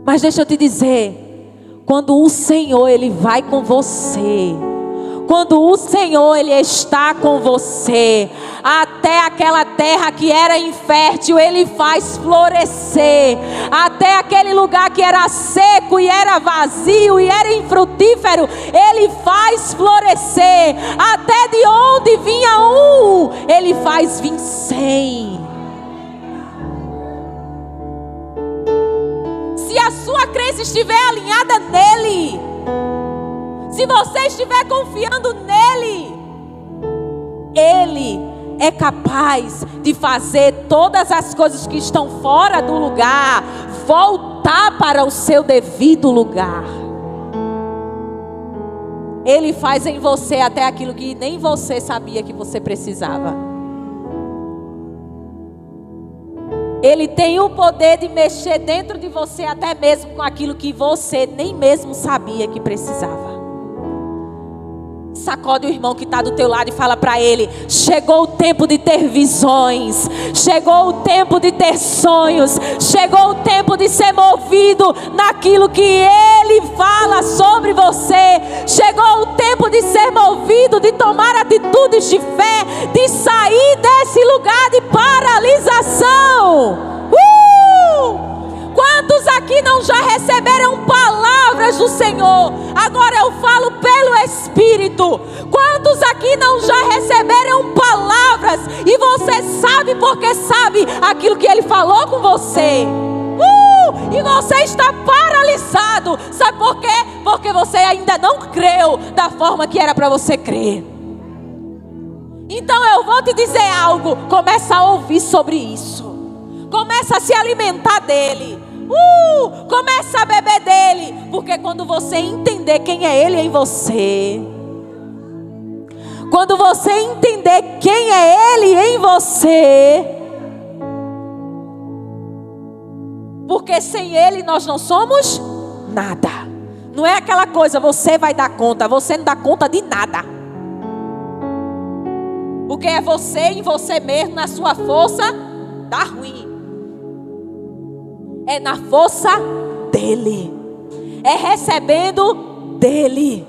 S1: Mas deixa eu te dizer, quando o Senhor, Ele vai com você, quando o Senhor, Ele está com você, até aquela terra que era infértil, Ele faz florescer, até aquele lugar que era seco e era vazio e era infrutífero, Ele faz florescer, até de onde vinha Ele faz vir 100. Se a sua crença estiver alinhada nele, Se você estiver confiando nele, ele é capaz de fazer todas as coisas que estão fora do lugar voltar para o seu devido lugar. Ele faz em você até aquilo que nem você sabia que você precisava. Ele tem o poder de mexer dentro de você até mesmo com aquilo que você nem mesmo sabia que precisava. Sacode o irmão que está do teu lado e fala para ele: chegou o tempo de ter visões, chegou o tempo de ter sonhos, chegou o tempo de ser movido naquilo que ele fala sobre você. Chegou o tempo de ser movido, de tomar atitudes de fé, de sair desse lugar de paralisação. Quantos aqui não já receberam palavras do Senhor? Agora eu falo pelo Espírito. Quantos aqui não já receberam palavras e você sabe porque sabe aquilo que Ele falou com você? E você está paralisado. Sabe por quê? Porque você ainda não creu da forma que era para você crer. Então eu vou te dizer algo. Começa a ouvir sobre isso. Começa a se alimentar dele. Começa a beber dele. Porque quando você entender quem é ele em você, quando você entender quem é ele em você, porque sem ele nós não somos nada. Não é aquela coisa, você vai dar conta. Você não dá conta de nada. Porque é você em você mesmo, na sua força, dá ruim. É na força dele. É recebendo dele.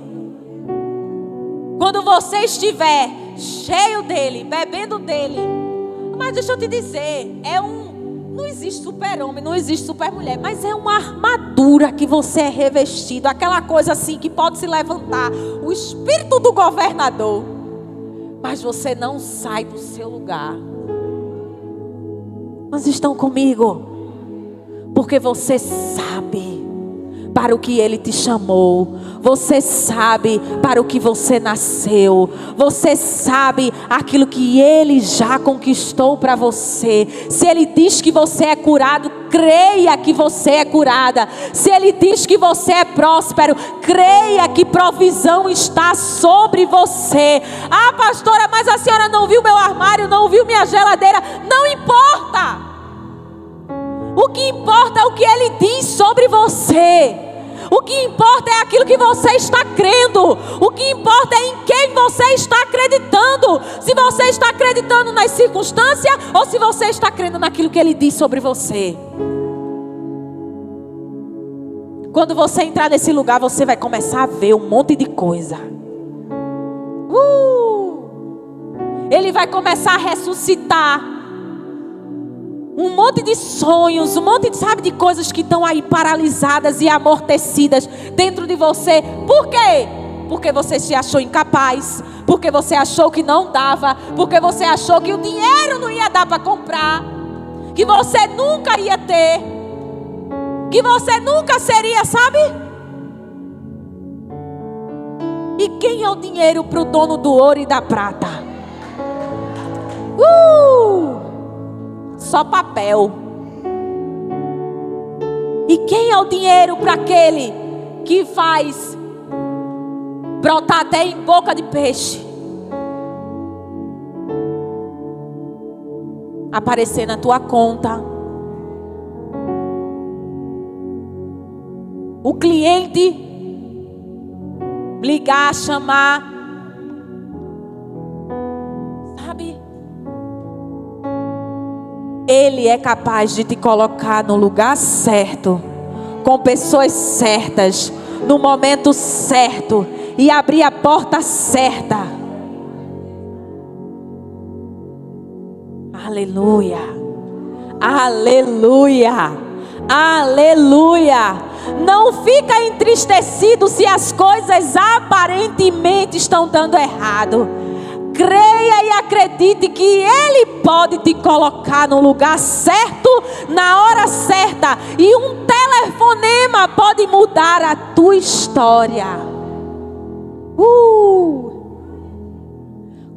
S1: Quando você estiver cheio dele, bebendo dele. Mas deixa eu te dizer, não existe super-homem, não existe super-mulher, mas é uma armadura que você é revestido. Aquela coisa assim que pode se levantar. O espírito do governador. Mas você não sai do seu lugar. Mas estão comigo? Porque você sabe para o que Ele te chamou. Você sabe para o que você nasceu. Você sabe aquilo que Ele já conquistou para você. Se Ele diz que você é curado, creia que você é curada. Se Ele diz que você é próspero, creia que provisão está sobre você. Ah, pastora, mas a senhora não viu meu armário, não viu minha geladeira. Não importa. O que importa é o que Ele diz sobre você. O que importa é aquilo que você está crendo. O que importa é em quem você está acreditando. Se você está acreditando nas circunstâncias ou se você está crendo naquilo que Ele diz sobre você. Quando você entrar nesse lugar, você vai começar a ver um monte de coisa. Ele vai começar a ressuscitar um monte de sonhos, um monte de coisas que estão aí paralisadas e amortecidas dentro de você. Por quê? Porque você se achou incapaz, porque você achou que não dava, porque você achou que o dinheiro não ia dar para comprar, que você nunca ia ter, que você nunca seria, sabe? E quem é o dinheiro para o dono do ouro e da prata? Só papel. E quem é o dinheiro para aquele que faz brotar até em boca de peixe? Aparecer na tua conta. O cliente ligar, chamar. Sabe? Ele é capaz de te colocar no lugar certo, com pessoas certas, no momento certo, e abrir a porta certa. Aleluia, aleluia, aleluia. Não fica entristecido se as coisas aparentemente estão dando errado. Creia e acredite que Ele pode te colocar no lugar certo, na hora certa. E um telefonema pode mudar a tua história.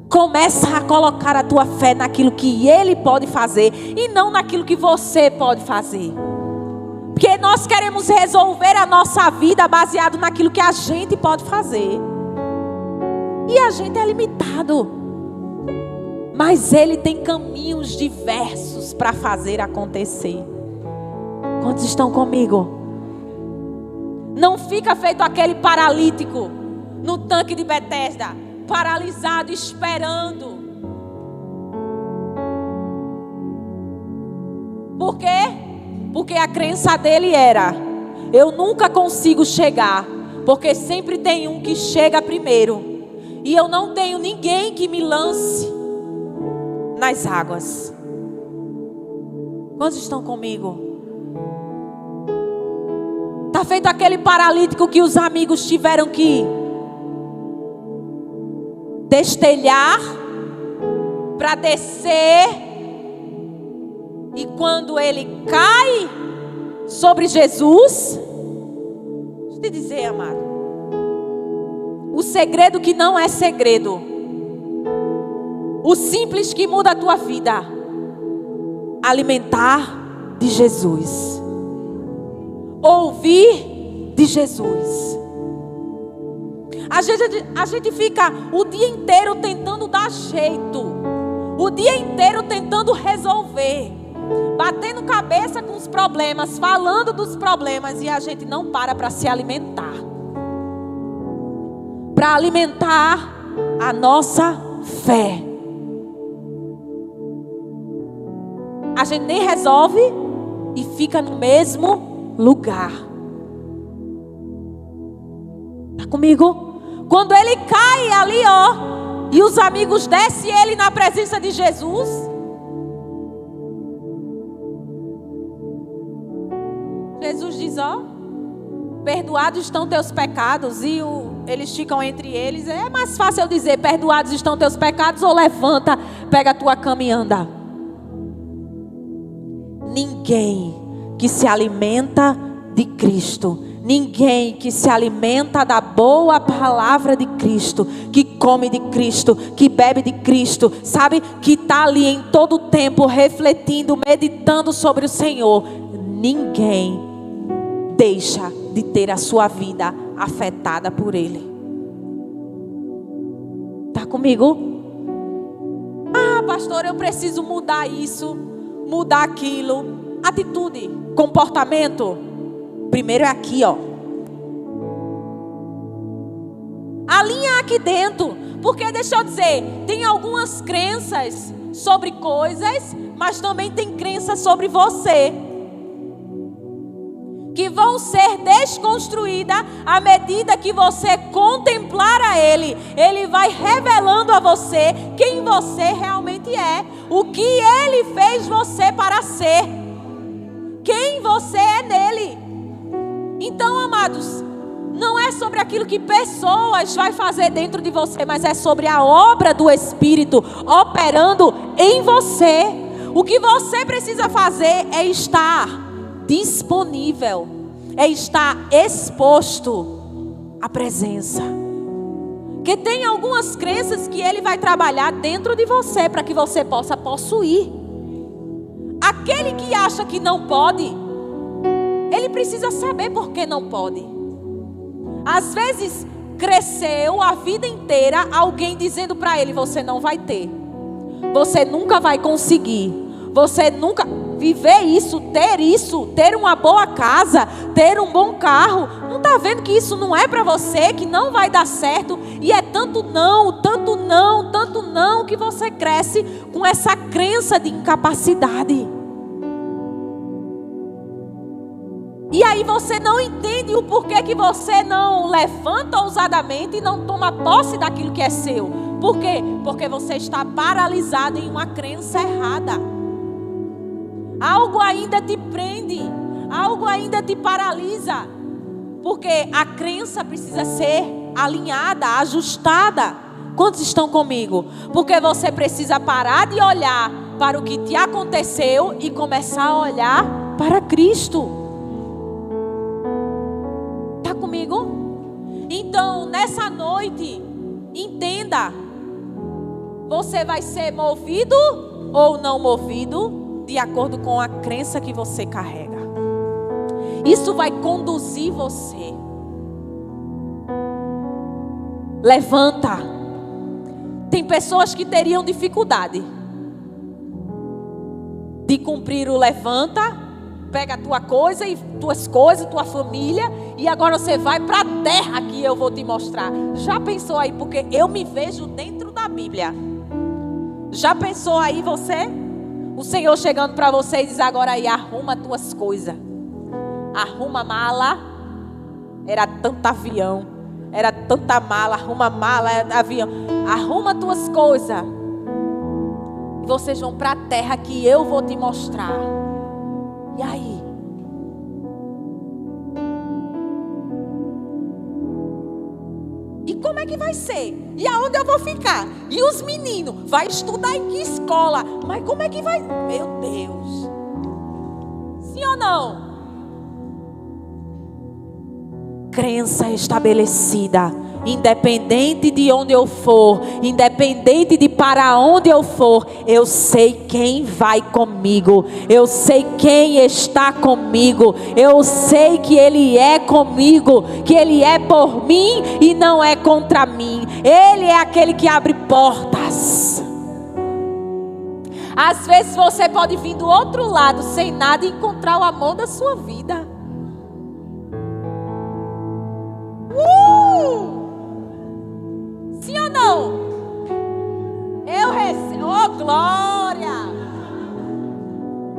S1: Começa a colocar a tua fé naquilo que Ele pode fazer e não naquilo que você pode fazer. Porque nós queremos resolver a nossa vida baseado naquilo que a gente pode fazer. E a gente é limitado. Mas Ele tem caminhos diversos para fazer acontecer. Quantos estão comigo? Não fica feito aquele paralítico no tanque de Betesda, paralisado, esperando. Por quê? Porque a crença dele era: eu nunca consigo chegar, porque sempre tem um que chega primeiro, e eu não tenho ninguém que me lance nas águas. Quantos estão comigo? Está feito aquele paralítico que os amigos tiveram que destelhar para descer. E quando ele cai sobre Jesus, deixa eu te dizer, amado, o segredo que não é segredo, o simples que muda a tua vida: alimentar de Jesus, ouvir de Jesus. A gente fica o dia inteiro tentando dar jeito, o dia inteiro tentando resolver, batendo cabeça com os problemas, falando dos problemas, e a gente não para se alimentar. Para alimentar a nossa fé. A gente nem resolve e fica no mesmo lugar. Está comigo? Quando ele cai ali, ó, e os amigos descem ele na presença de Jesus, Jesus diz: ó, perdoados estão teus pecados. E eles ficam entre eles. É mais fácil eu dizer: perdoados estão teus pecados, ou levanta, pega a tua cama e anda. Ninguém que se alimenta de Cristo, ninguém que se alimenta da boa palavra de Cristo, que come de Cristo, que bebe de Cristo, sabe, que está ali em todo o tempo refletindo, meditando sobre o Senhor, ninguém deixa de ter a sua vida afetada por Ele. Está comigo? Ah, pastor, eu preciso mudar isso, mudar aquilo. Atitude, comportamento. Primeiro é aqui, ó. Alinha aqui dentro. Porque deixa eu dizer, tem algumas crenças sobre coisas, mas também tem crenças sobre você, que vão ser desconstruídas à medida que você contemplar a Ele. Ele vai revelando a você quem você realmente é, o que Ele fez você para ser, quem você é nele. Então, amados, não é sobre aquilo que pessoas vai fazer dentro de você, mas é sobre a obra do Espírito operando em você. O que você precisa fazer é estar disponível, é estar exposto à presença. Que tem algumas crenças que Ele vai trabalhar dentro de você para que você possa possuir. Aquele que acha que não pode, ele precisa saber por que não pode. Às vezes cresceu a vida inteira alguém dizendo para ele: você não vai ter, você nunca vai conseguir, você nunca viver isso, ter uma boa casa, ter um bom carro. Não está vendo que isso não é para você, que não vai dar certo? E é tanto não, tanto não, tanto não, que você cresce com essa crença de incapacidade. E aí você não entende o porquê que você não levanta ousadamente e não toma posse daquilo que é seu. Por quê? Porque você está paralisado em uma crença errada. Algo ainda te prende, algo ainda te paralisa. Porque a crença precisa ser alinhada, ajustada. Quantos estão comigo? Porque você precisa parar de olhar para o que te aconteceu e começar a olhar para Cristo. Está comigo? Então, Então, nessa noite, entenda, você vai ser movido ou não movido de acordo com a crença que você carrega. Isso vai conduzir você. Levanta. Tem pessoas que teriam dificuldade de cumprir o levanta, pega a tua coisa e tuas coisas, tua família, e agora você vai para a terra que eu vou te mostrar. Já pensou aí? Porque eu me vejo dentro da Bíblia. Já pensou aí você? O Senhor chegando para você e diz agora aí, arruma tuas coisas. Arruma a mala. Era tanto avião, era tanta mala, arruma mala, avião. Arruma tuas coisas. E vocês vão para a terra que eu vou te mostrar. E aí? E como é que vai ser? E aonde eu vou ficar? E os meninos? Vai estudar em que escola? Mas como é que vai? Meu Deus. Sim ou não? Crença estabelecida. Independente de onde eu for, independente de para onde eu for, eu sei quem vai comigo, eu sei quem está comigo, eu sei que Ele é comigo, que Ele é por mim e não é contra mim. Ele é aquele que abre portas. Às vezes você pode vir do outro lado sem nada e encontrar o amor da sua vida. Sim ou não? Eu recebo. Oh, glória!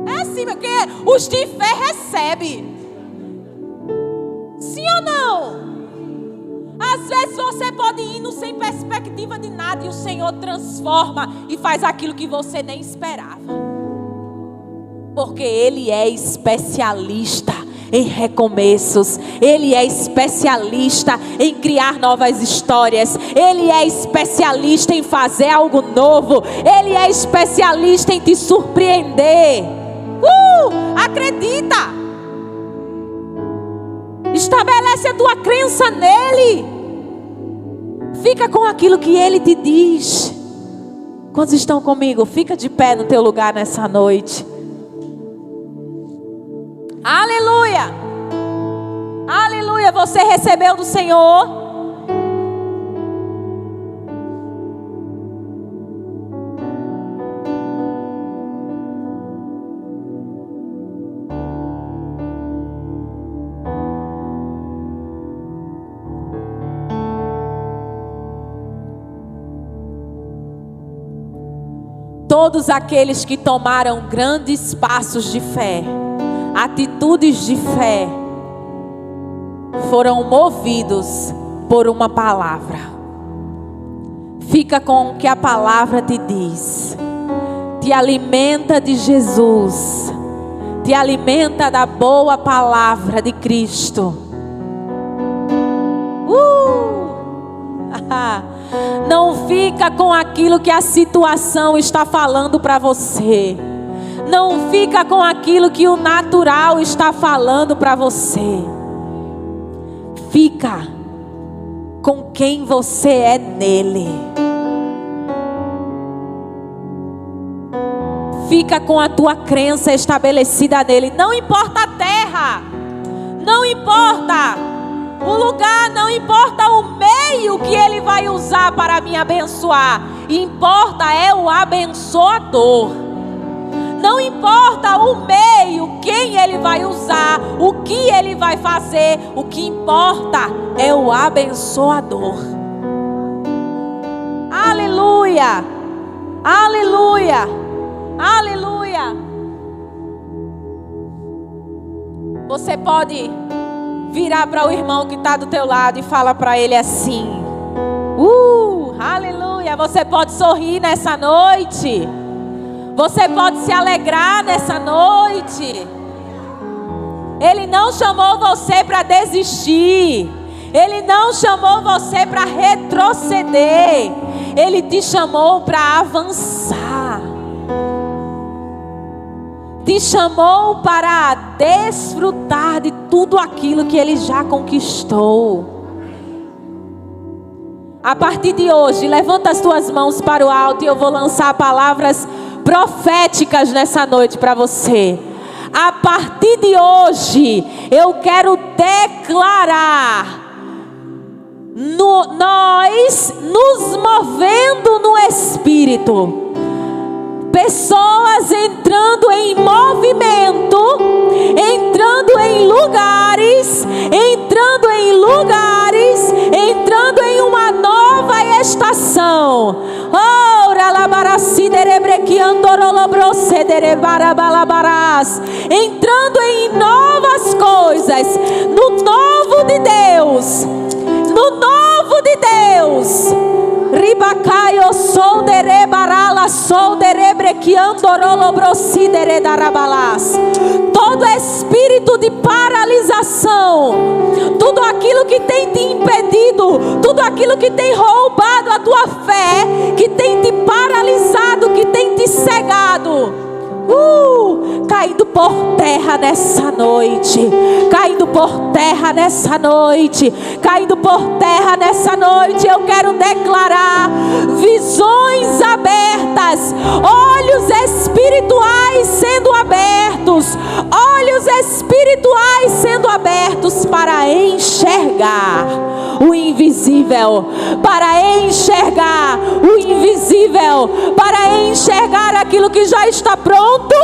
S1: É assim, porque os de fé recebem. Sim ou não? Às vezes você pode ir indo sem perspectiva de nada e o Senhor transforma e faz aquilo que você nem esperava. Porque Ele é especialista em recomeços. Ele é especialista em criar novas histórias. Ele é especialista em fazer algo novo. Ele é especialista em te surpreender. Acredita. Estabelece a tua crença nele. Fica com aquilo que ele te diz. Quantos estão comigo? Fica de pé no teu lugar nessa noite. Aleluia! Aleluia! Você recebeu do Senhor? Todos aqueles que tomaram grandes passos de fé, atitudes de fé, foram movidos por uma palavra. Fica com o que a palavra te diz. Te alimenta de Jesus. Te alimenta da boa palavra de Cristo. Não fica com aquilo que a situação está falando para você. Não fica com aquilo que o natural está falando para você. Fica com quem você é nele. Fica com a tua crença estabelecida nele. Não importa a terra, não importa o lugar, não importa o meio que ele vai usar para me abençoar. Importa é o abençoador. Não importa o meio, quem ele vai usar, o que ele vai fazer. O que importa é o abençoador. Aleluia! Aleluia! Aleluia! Você pode virar para o irmão que está do teu lado e falar para ele assim: aleluia! Você pode sorrir nessa noite. Você pode se alegrar nessa noite. Ele não chamou você para desistir. Ele não chamou você para retroceder. Ele te chamou para avançar. Te chamou para desfrutar de tudo aquilo que Ele já conquistou. A partir de hoje, levanta as tuas mãos para o alto e eu vou lançar palavras proféticas nessa noite para você. A partir de hoje, eu quero declarar nós nos movendo no Espírito, pessoas entrando em movimento, entrando em lugares, entrando em uma nova estação. Entrando em novas coisas, no novo de Deus, no novo de Deus. Ribacaio soldere barala soldere brequiandorolo brosidere darabalas. Todo espírito de paralisação, tudo aquilo que tem te impedido, tudo aquilo que tem roubado a tua fé, que tem te paralisado, que tem te cegado, caindo por terra nessa noite, caindo por terra nessa noite, caindo por terra nessa noite. Eu quero declarar visões abertas, olhos espirituais sendo abertos, olhos espirituais sendo abertos para enxergar o invisível, para enxergar o invisível, para enxergar aquilo que já está pronto,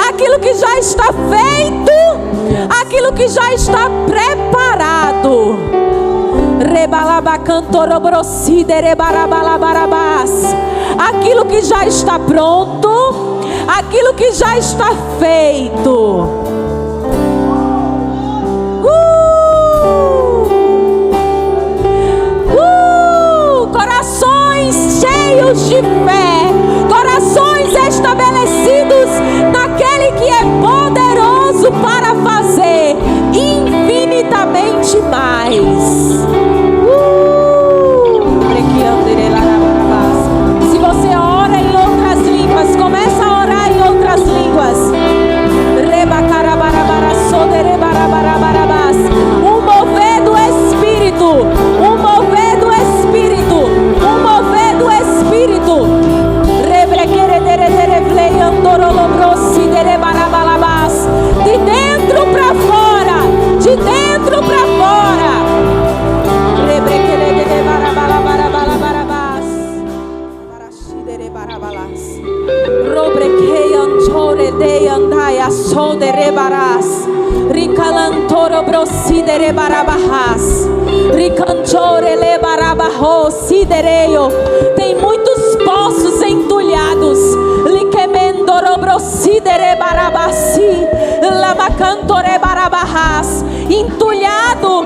S1: aquilo que já está feito, aquilo que já está preparado. Aquilo que já está pronto, aquilo que já está feito. Corações cheios de fé, corações estabelecidos naquele que é poderoso para fazer infinitamente mais. Se você ora em outras línguas, começa a orar em outras línguas. Um mover do Espírito, um mover do Espírito, um mover do Espírito. De dentro para fora, de dentro para fora. Ricalantoro brosidere barabahas, ricanchore le barabaho sidereio. Tem muitos poços entulhados, liquemendoro brosidere barabasi, lamacantore barabahas, entulhado,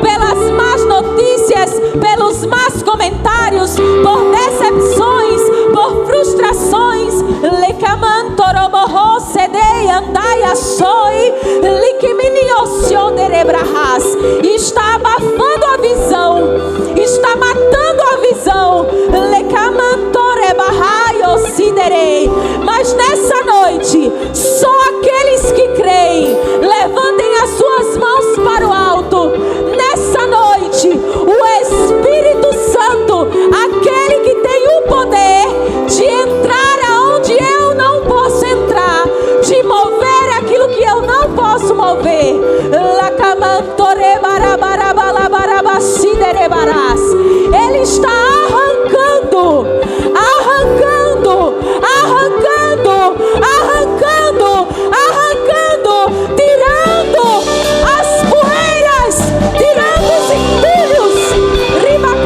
S1: pelas más notícias, pelos más comentários, por decepções, por frustrações. Lecamantoro borro sedei andai açoi, liquiminiocio derebrahas. Está abafando a visão, está matando a visão. Lecamantore barraio siderei. Mas nessa noite, só aqueles que creem, levantem as suas mãos para o alto. Nessa noite, o Espírito Santo, aquele que tem o poder de entrar aonde eu não posso entrar, de mover aquilo que eu não posso mover. Ele está arrancando, arrancando, arrancando, arrancando, arrancando, tirando as poeiras, tirando os entulhos. Tirando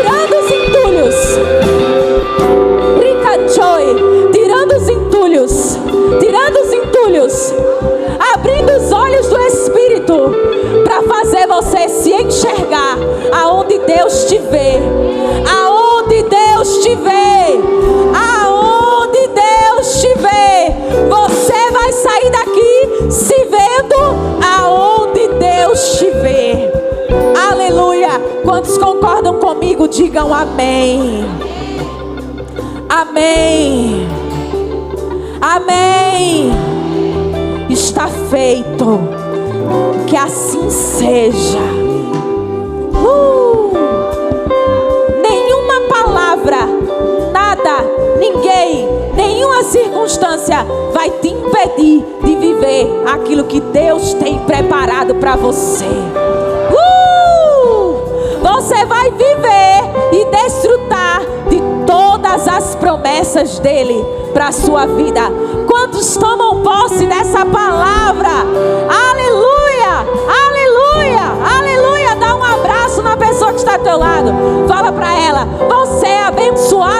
S1: os entulhos. Tirando os entulhos, tirando os entulhos, abrindo os olhos do Espírito para fazer você se enxergar aonde Deus te vê, aonde Deus te vê, aonde Deus te vê. Você vai sair daqui se vendo aonde Deus te vê. Aleluia! Quantos concordam comigo, digam amém. Amém. Amém. está feito. Que assim seja. Nenhuma palavra, nada, ninguém, nenhuma circunstância vai te impedir de viver aquilo que Deus tem preparado para você. Você vai viver e desfrutar de todas as promessas dele para a sua vida. Quantos tomam posse dessa palavra? Aleluia, aleluia, aleluia. Dá um abraço na pessoa que está ao teu lado. Fala para ela: você é abençoado.